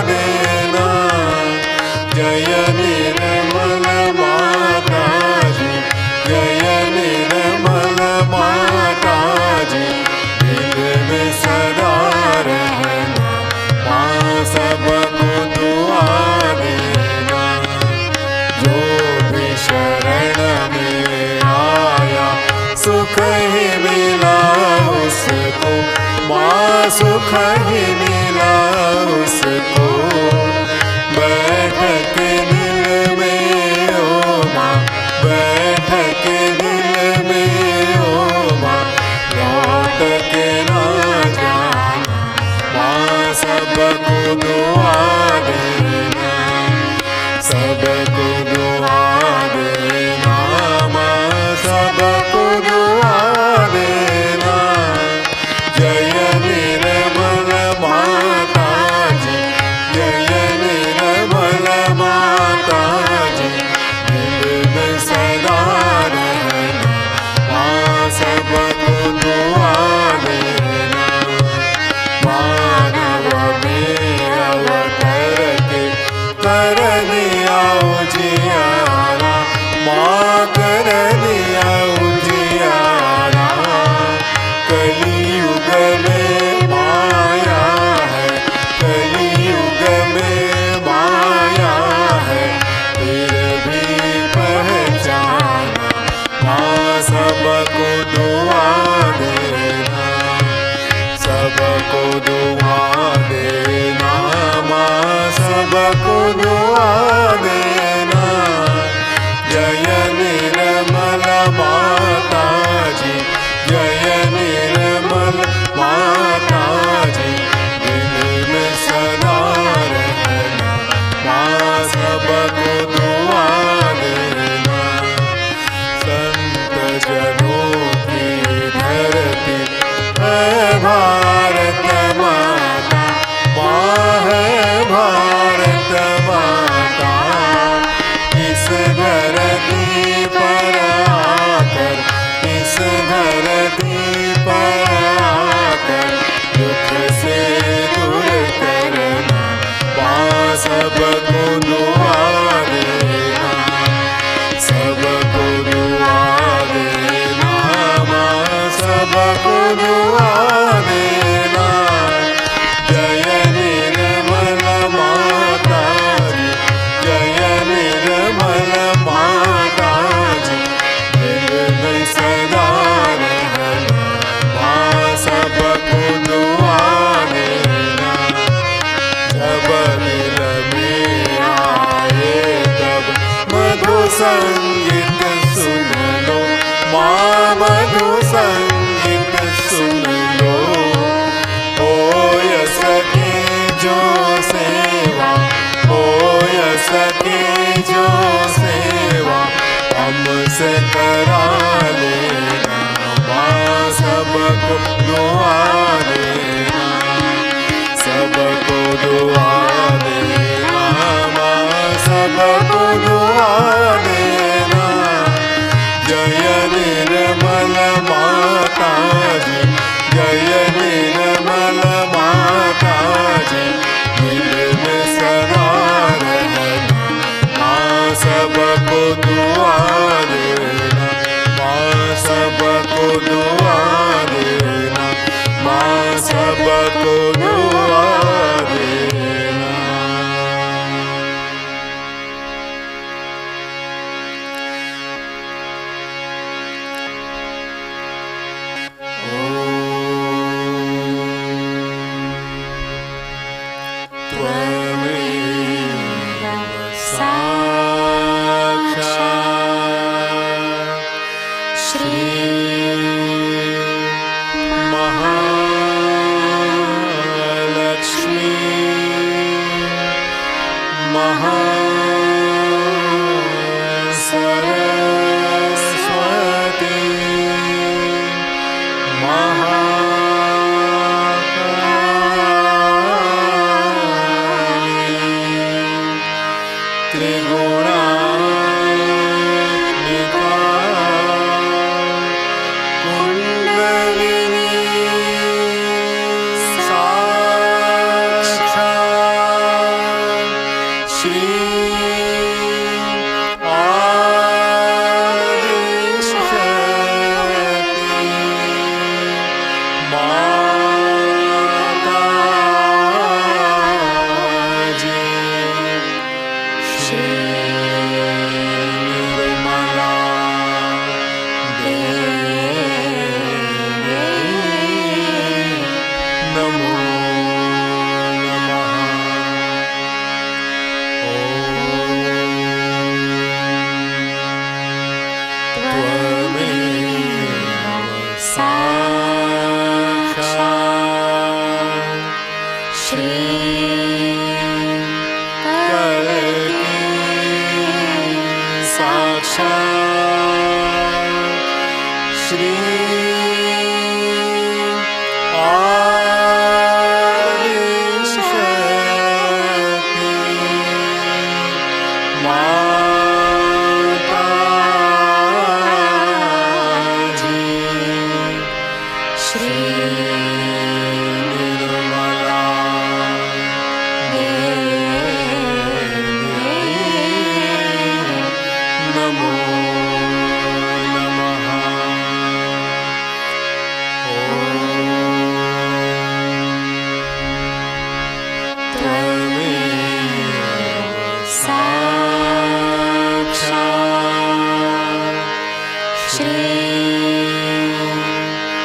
देना। जय निर्मल माता जी, जय निर्मल माता जी, दिल में सदा रहना। माँ सबको दुआ देना। जो भी शरण में आया सुख ही मिला उसको। माँ सुख ही मिला उसको। बैठ के दिल में ओ माँ, बैठ के दिल में ओ माँ, लौट के ना जाना। माँ सबको दुआ देना, सबको दुआ देना। माँ सबको दुआ देना। जय निर्मल माँ सबको दुआ देना, सबको दुआ देना, माँ सबको दुआ देना। जय निर्मल माता जी, जय निर्मल माता जी, दिल में सदा रहना, माँ सबको दुआ देना। संत जनों की धरती है भारत माता, माँ है भारत माता। इस धरती पर आकर, इस धरती पर आकर दुख से दूर करना, माँ सबको दुआ देना, सबको दुआ देना, माँ सबको दुआ देना। जय निर्मल माता जी, जय निर्मल माता जी, दिल में सदा रहना, माँ सबको दुआ देना। जब दिल में आए तब मधु संगीत सुन लो, माँ मधु संगीत सुन लो। हो सके जो सेवा, हो सके जो सेवा हमसे करा लेना, माँ सबको दुआ देना, सबको दुआ देना, माँ सबको दुआ देना। जय निर्मल माता जी, जय निर्मल माता जी, दिल में सदा रहना, माँ सबको दुआ देना, माँ सबको दुआ देना, माँ सबको दुआ देना। त्वमेव साक्षात् श्री महालक्ष्मी महासरस्वती महाकाली त्रिगुणात्मिका कुंडलिनी साक्षात् श्री आदिशक्ति माता जी। श्री निर्मला देवी नमो नमः। त्वमेव साक्षात् श्री कल्की साक्षात् श्री आदिशक्ति माता जी। श्री निर्मला देवी नमो नमः। श्री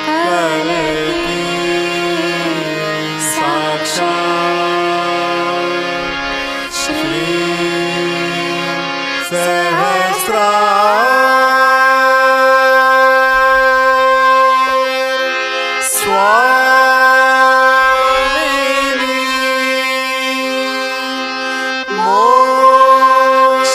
करती साक्षात् श्री स्वामिनी मोक्ष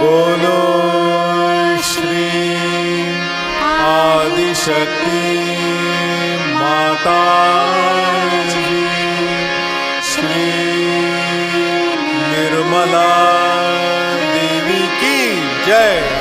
बोलो श्री आदिशक्ति माता जी श्री निर्मला देवी की जय।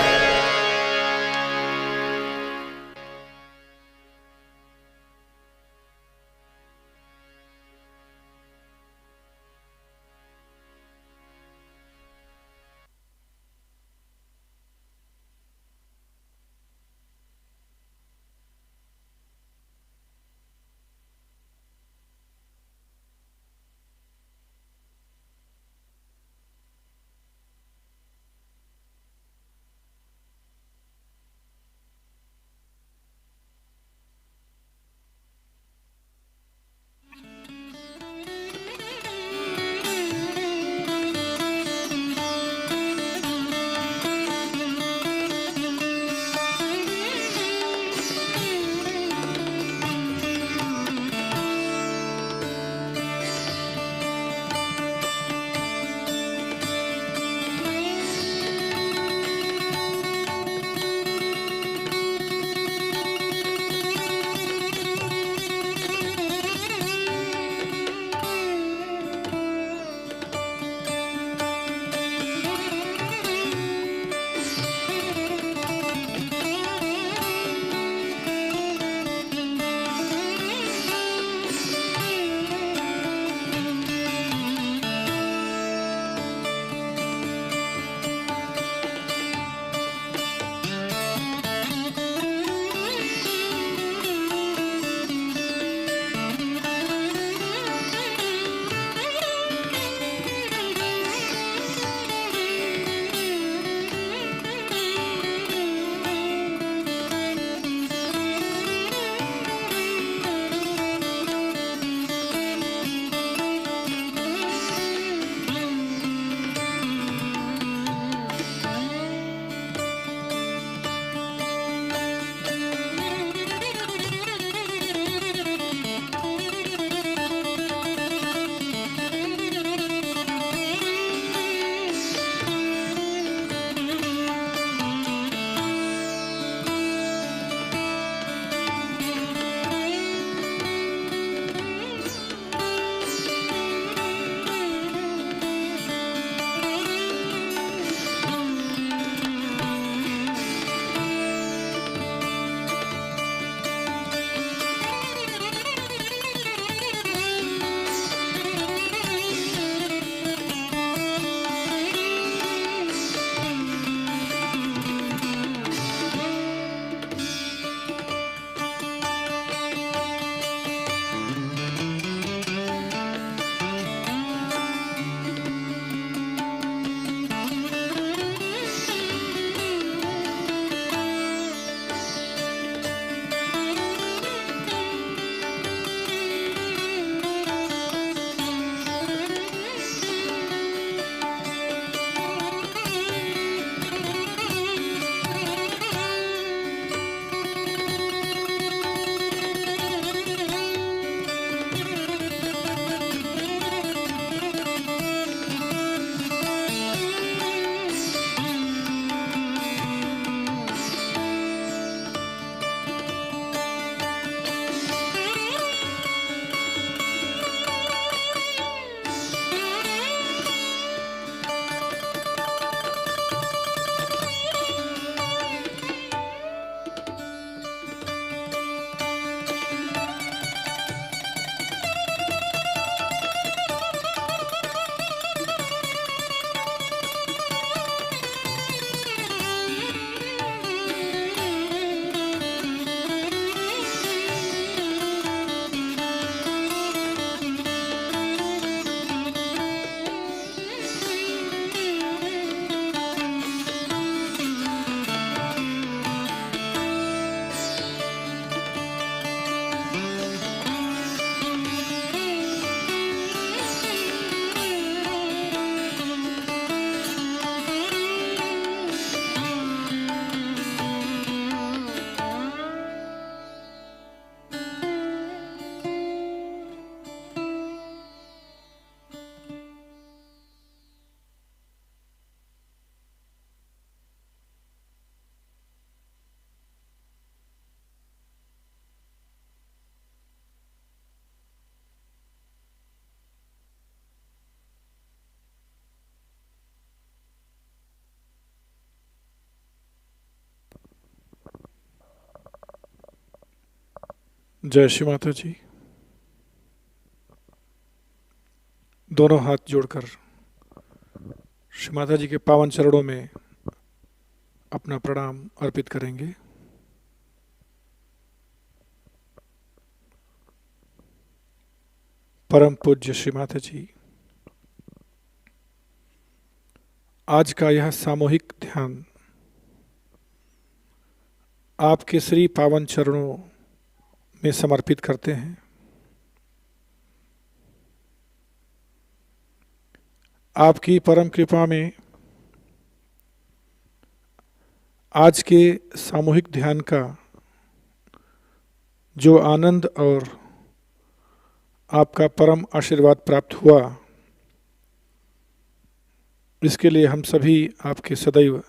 जय श्री माता जी। दोनों हाथ जोड़कर श्री माता जी के पावन चरणों में अपना प्रणाम अर्पित करेंगे। परम पूज्य श्री माता जी, आज का यह सामूहिक ध्यान आपके श्री पावन चरणों में समर्पित करते हैं। आपकी परम कृपा में आज के सामूहिक ध्यान का जो आनंद और आपका परम आशीर्वाद प्राप्त हुआ, इसके लिए हम सभी आपके सदैव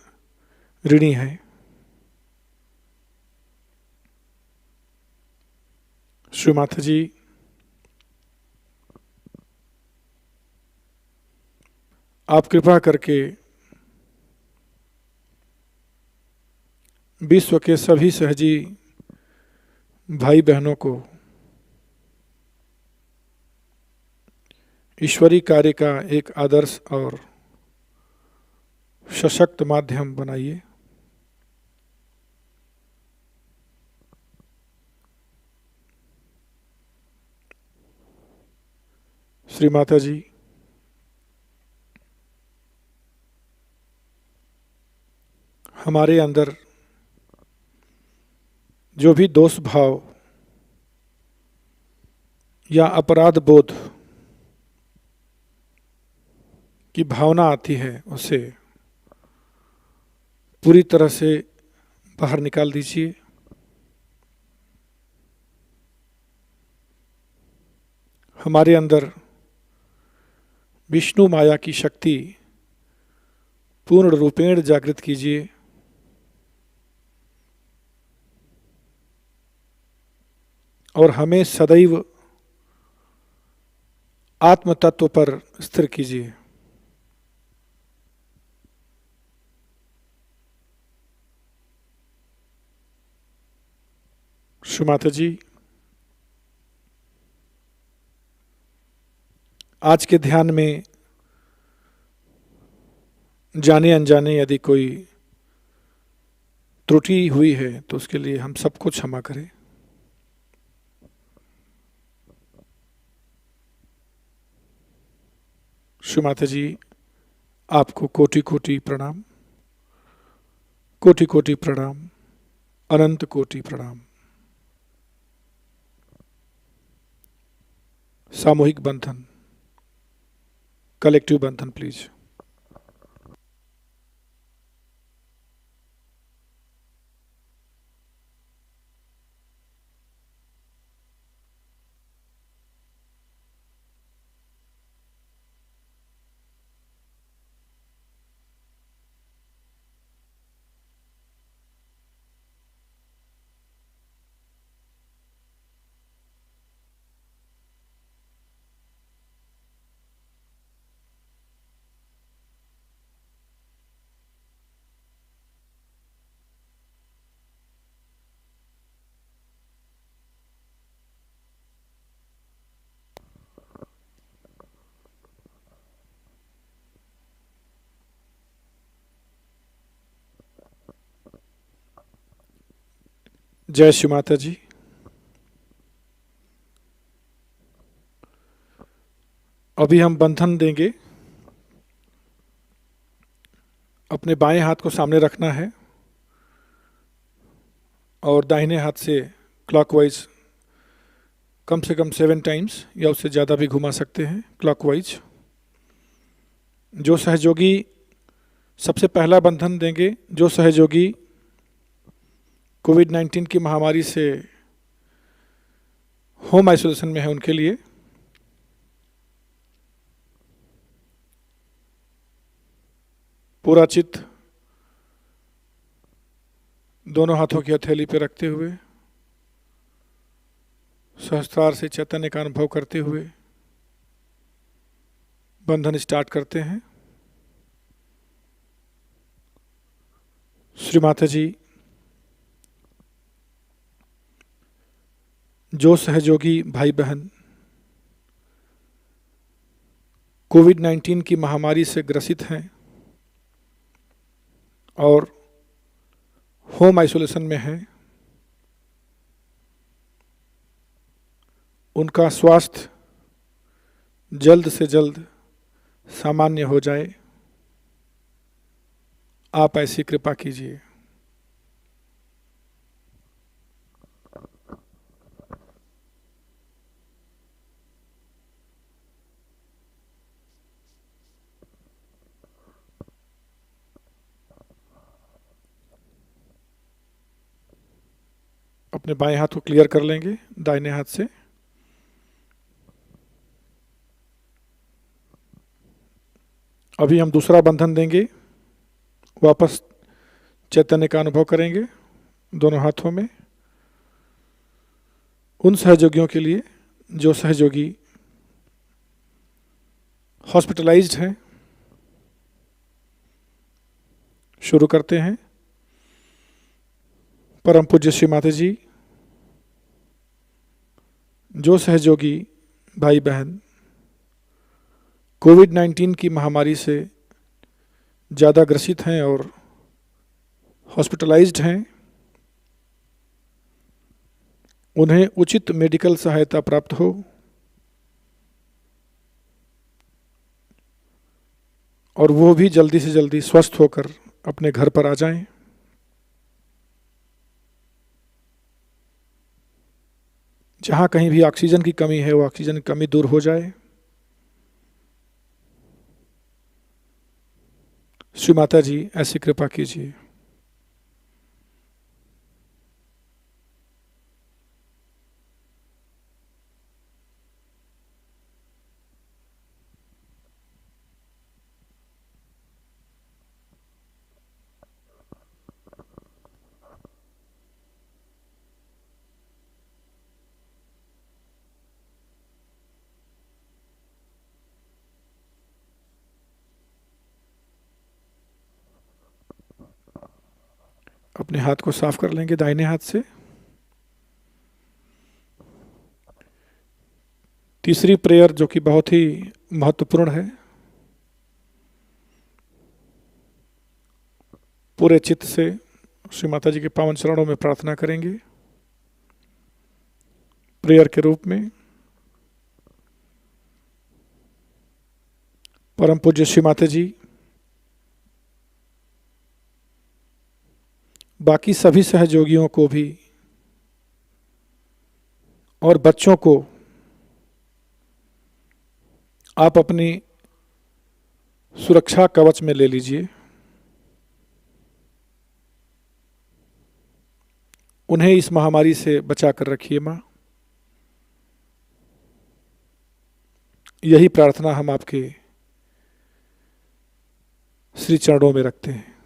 ऋणी हैं। श्री माता जी, आप कृपा करके विश्व के सभी सहजी भाई बहनों को ईश्वरी कार्य का एक आदर्श और सशक्त माध्यम बनाइए। श्री माता जी, हमारे अंदर जो भी दोष भाव या अपराध बोध की भावना आती है, उसे पूरी तरह से बाहर निकाल दीजिए। हमारे अंदर विष्णु माया की शक्ति पूर्ण रूपेण जागृत कीजिए। और हमें सदैव आत्म तत्व पर स्थिर कीजिए। श्री माता जी, आज के ध्यान में जाने अनजाने यदि कोई त्रुटि हुई है तो उसके लिए हम सबको क्षमा करें। श्री माता जी, आपको कोटि कोटि प्रणाम, कोटि कोटि प्रणाम, अनंत कोटि प्रणाम। सामूहिक बंधन, कलेक्टिव बंधन प्लीज। जय श्री माता जी। अभी हम बंधन देंगे। अपने बाएं हाथ को सामने रखना है और दाहिने हाथ से क्लॉकवाइज कम से कम 7 टाइम्स या उससे ज़्यादा भी घुमा सकते हैं क्लॉकवाइज। जो सहयोगी सबसे पहला बंधन देंगे, जो सहयोगी कोविड-19 की महामारी से होम आइसोलेशन में है, उनके लिए पूरा चित्त दोनों हाथों की हथेली पर रखते हुए सहस्त्रार से चैतन्य का अनुभव करते हुए बंधन स्टार्ट करते हैं। श्री माता जी, जो सहयोगी भाई बहन कोविड-19 की महामारी से ग्रसित हैं और होम आइसोलेशन में हैं, उनका स्वास्थ्य जल्द से जल्द सामान्य हो जाए, आप ऐसी कृपा कीजिए। अपने बाएं हाथ को क्लियर कर लेंगे दाहिने हाथ से। अभी हम दूसरा बंधन देंगे, वापस चैतन्य का अनुभव करेंगे दोनों हाथों में। उन सहयोगियों के लिए जो सहयोगी हॉस्पिटलाइज्ड हैं, शुरू करते हैं। परम पूज्य श्री माता जी, जो सहयोगी भाई बहन कोविड-19 की महामारी से ज़्यादा ग्रसित हैं और हॉस्पिटलाइज्ड हैं, उन्हें उचित मेडिकल सहायता प्राप्त हो और वो भी जल्दी से जल्दी स्वस्थ होकर अपने घर पर आ जाएं। जहाँ कहीं भी ऑक्सीजन की कमी है, वो ऑक्सीजन की कमी दूर हो जाए। श्री माता जी ऐसी कृपा कीजिए। अपने हाथ को साफ कर लेंगे दाहिने हाथ से। तीसरी प्रेयर जो कि बहुत ही महत्वपूर्ण है, पूरे चित्त से श्री माता जी के पावन चरणों में प्रार्थना करेंगे प्रेयर के रूप में। परम पूज्य श्री माता जी बाकी सभी सहयोगियों को भी और बच्चों को आप अपनी सुरक्षा कवच में ले लीजिए। उन्हें इस महामारी से बचा कर रखिए माँ। यही प्रार्थना हम आपके श्री चरणों में रखते हैं।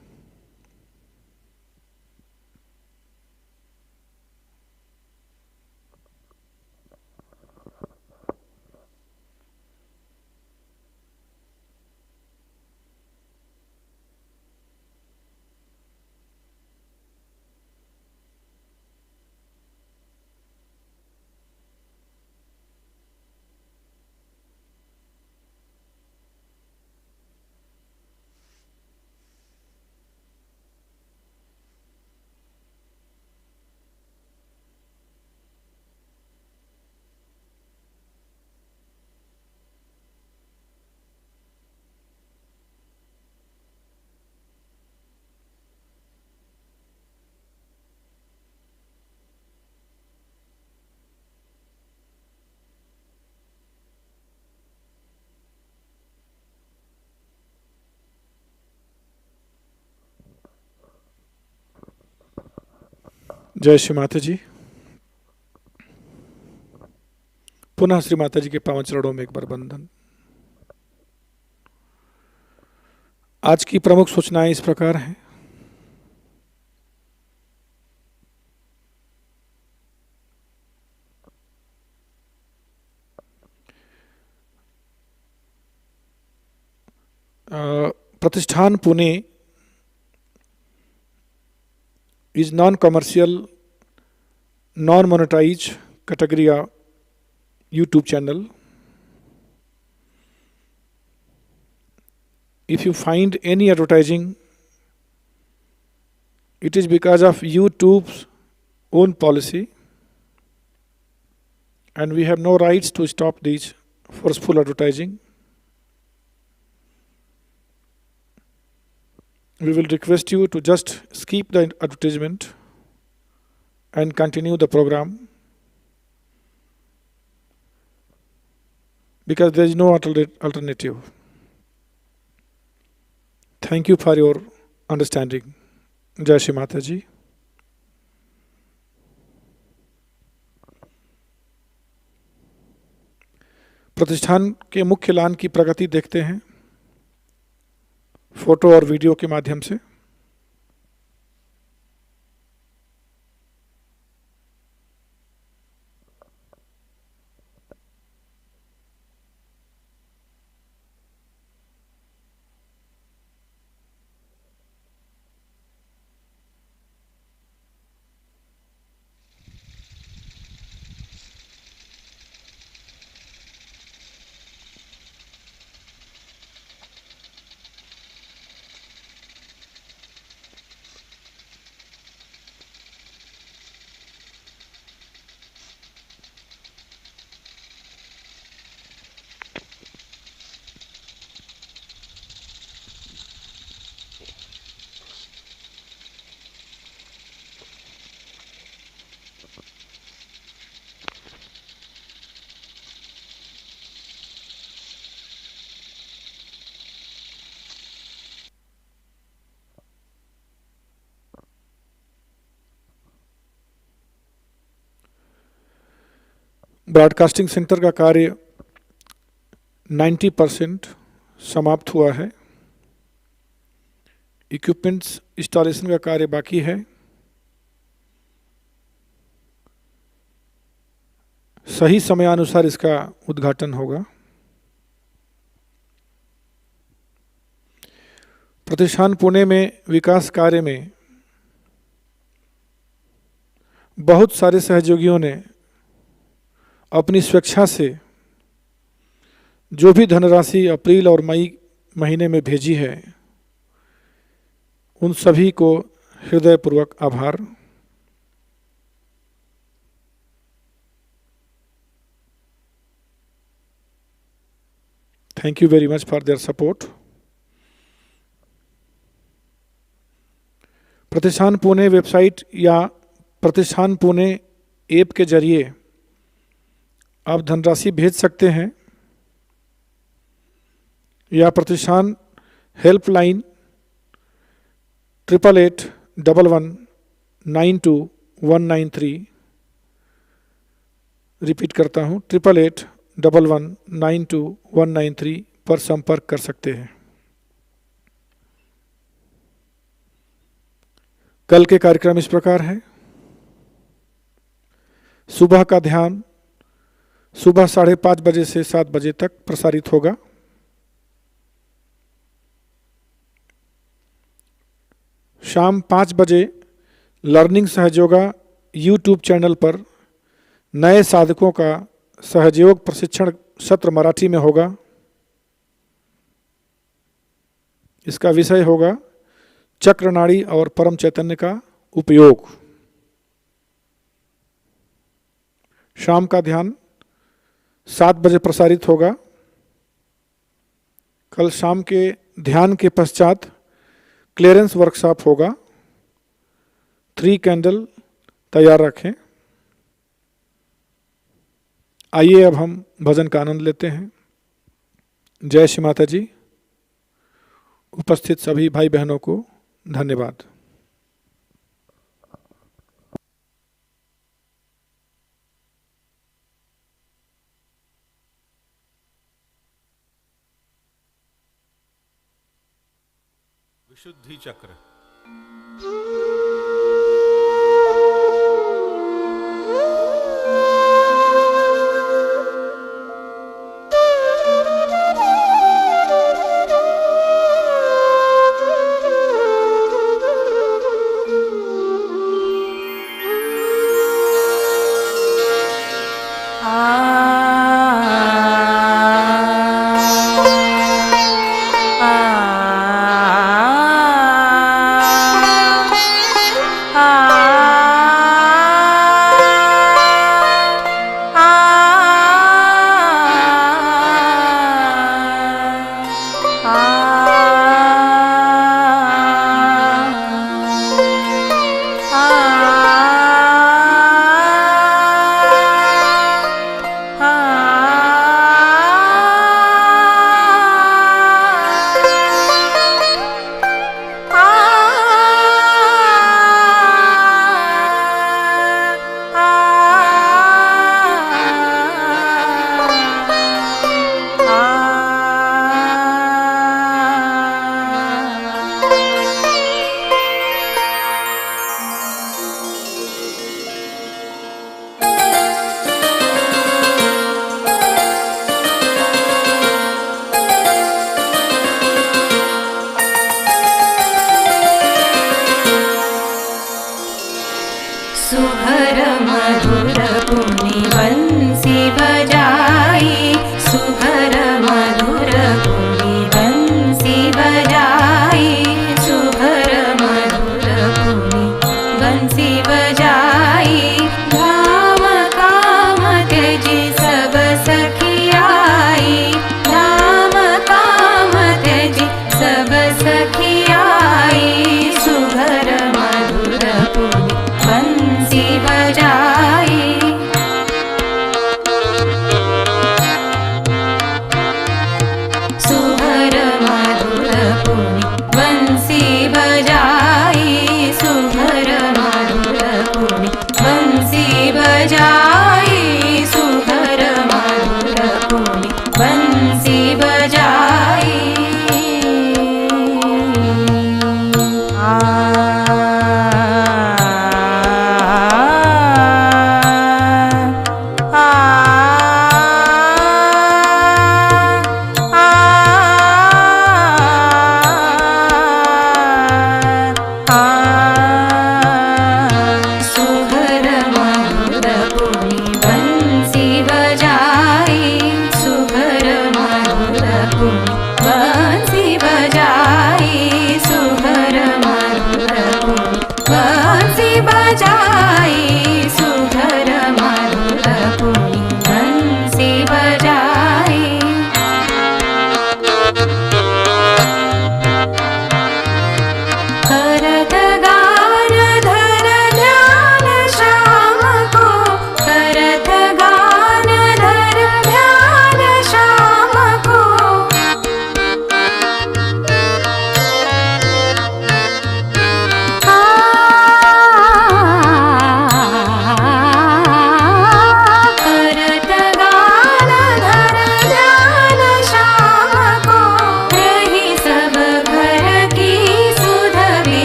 जय श्री माता जी। पुनः श्री माता जी के पावन चरणों में एक बार बंधन। आज की प्रमुख सूचनाएं इस प्रकार हैं। प्रतिष्ठान Pune is non-commercial, non-monetized Katagiriya YouTube channel. If you find any advertising, it is because of YouTube's own policy, and we have no rights to stop these forceful advertising. We will request you to just skip the advertisement and continue the program, because there is no alternative. Thank you for your understanding. जय श्री माता जी। प्रतिष्ठान के मुख्य लान की प्रगति देखते हैं photo और video के माध्यम से। ब्रॉडकास्टिंग सेंटर का कार्य 90% समाप्त हुआ है। इक्विपमेंट्स इंस्टॉलेशन का कार्य बाकी है। सही समयानुसार इसका उद्घाटन होगा। प्रतिष्ठान पुणे में विकास कार्य में बहुत सारे सहयोगियों ने अपनी स्वेच्छा से जो भी धनराशि अप्रैल और मई महीने में भेजी है, उन सभी को हृदयपूर्वक आभार। Thank you very much for their support. प्रतिष्ठान पुणे वेबसाइट या प्रतिष्ठान पुणे ऐप के जरिए आप धनराशि भेज सकते हैं, या प्रतिष्ठान हेल्पलाइन 8881192193, रिपीट करता हूँ 8881192193 पर संपर्क कर सकते हैं। कल के कार्यक्रम इस प्रकार है। सुबह का ध्यान सुबह 5:30 बजे से 7 बजे तक प्रसारित होगा। शाम 5 बजे लर्निंग सहजयोगा यूट्यूब चैनल पर नए साधकों का सहजयोग प्रशिक्षण सत्र मराठी में होगा। इसका विषय होगा चक्र नाड़ी और परम चैतन्य का उपयोग। शाम का ध्यान 7 बजे प्रसारित होगा। कल शाम के ध्यान के पश्चात क्लियरेंस वर्कशॉप होगा। 3 कैंडल तैयार रखें। आइए अब हम भजन का आनंद लेते हैं। जय श्री माता जी। उपस्थित सभी भाई बहनों को धन्यवाद। विशुद्धि चक्र।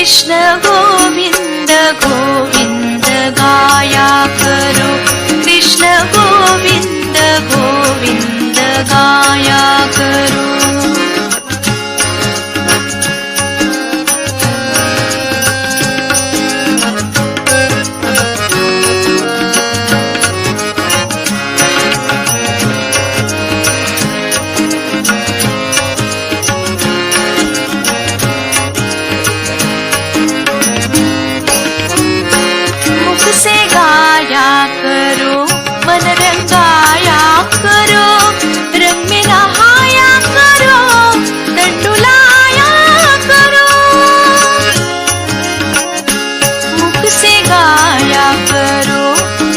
कृष्ण गोविंद गोविंद गाया करो, कृष्ण गोविंद गोविंद गाया करो। से गाया करो, मन रंगाया करो, रंग में नहाया करो, डंडुलाया करो। मुख से गाया करो,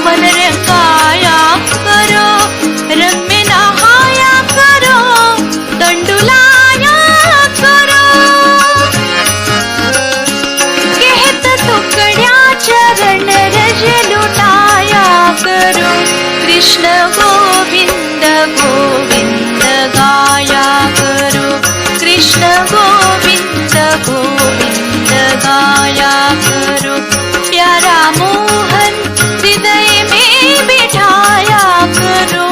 मन रंगाया करो, रंग में नहाया करो, डंडुलाया करो। कहत टुकड़्या चरण लुटाया करो, कृष्ण गोविंद गोविंद गाया करो, कृष्ण गोविंद गोविंद गाया करो। प्यारा मोहन हृदय में बिठाया करो,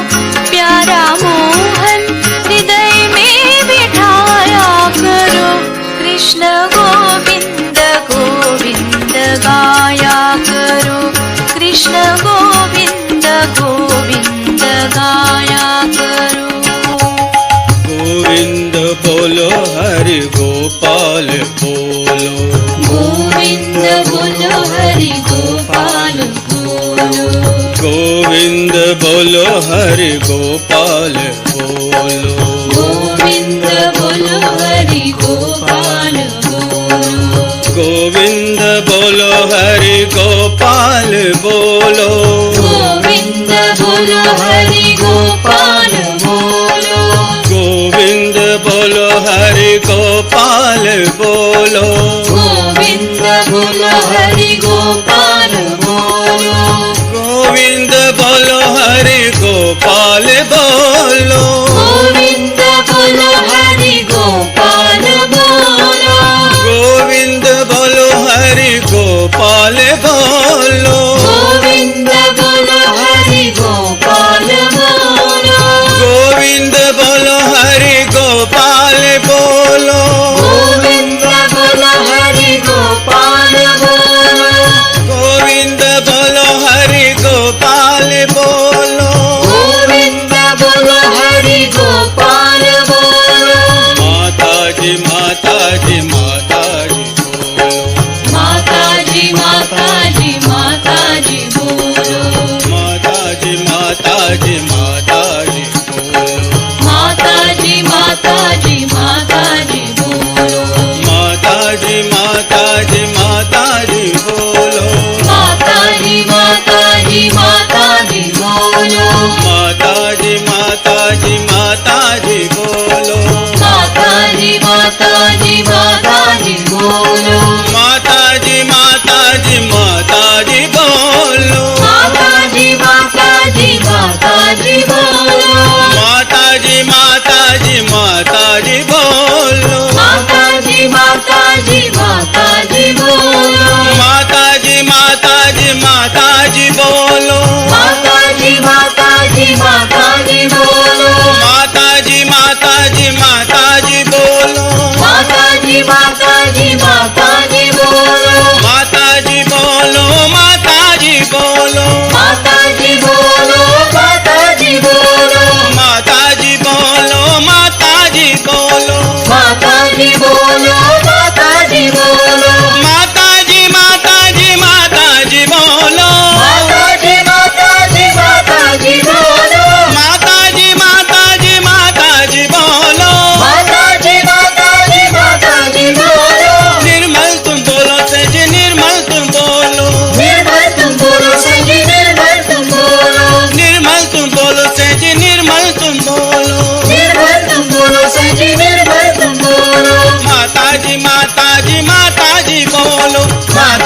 प्यारा मोहन हृदय में बिठाया करो, कृष्ण गोविंद गोविंद गाया करो, कृष्ण गोविंद गोविंद गाया करो। गोविंद बोलो हरि गोपाल बोलो, गोविंद बोलो हरि गोपाल बोलो, गोविंद बोलो हरि गोपाल बोलो, गोविंद बोलो हरि गोपाल बोलो, गोविंद बोलो हरि गोपाल बोलो, गोविंद बोलो हरि गोपाल बोलो, गोविंद बोलो हरि गोपाल बोलो, गोविंद बोलो हरि गोपाल बोलो, गोविंद बोलो हरि गोपाल बोलो, गोविंद बोलो हरि गोपाल बोलो, गोविंद बोलो हरि गोपाल बोलो, गोविंद बोलो हरि गोपाल बोलो, गोविंद बोलो हरि गोपाल बोलो, गोविंद बोलो हरि गोपाल बोलो, गोविंद बोलो हरि गोपाल बोलो, गोविंद बोलो हरि गोपाल बोलो। माता जी माता जी माता जी बोलो, माता जी माता जी माता जी बोलो, माता जी माता जी माता जी बोलो, माता जी माता जी माता जी बोलो, माता जी माता जी माता जी बोलो, माता जी माता जी माता जी बोलो, माता जी माता जी माता जी बोलो, माता जी माता जी माता जी बोलो, माता जी माता जी माता जी बोलो, माता जी माता जी माता जी बोलो, माता जी माता जी माता जी बोलो, माता जी माता जी माता जी बोलो, माता जी माता जी माता जी बोलो, माता जी माता जी माता जी बोलो, माता जी माता जी माता जी बोलो, माता जी माता जी माता जी बोलो, माता जी बोलो, माता जी बोलो, माता जी बोलो, माता जी बोलो, माता जी बोलो, माता जी बोलो, माता जी बोलो, माता जी बोलो, माता जी माता जी माता जी बोलो, माता जी माता जी माता जी बोलो, माता जी माता जी माता जी बोलो, माता जी माता जी माता जी बोलो। निर्मल तुम बोलो सज निर्मल तुम बोलो, निर्मल तुम बोलो सही निर्मल तुम बोलो, निर्मल तुम बोलो सज निर्मल तुम बोलो, निर्मल तुम बोलो सही निर्मल तुम बोलो, माता जी माता जी माता जी बोलो, माता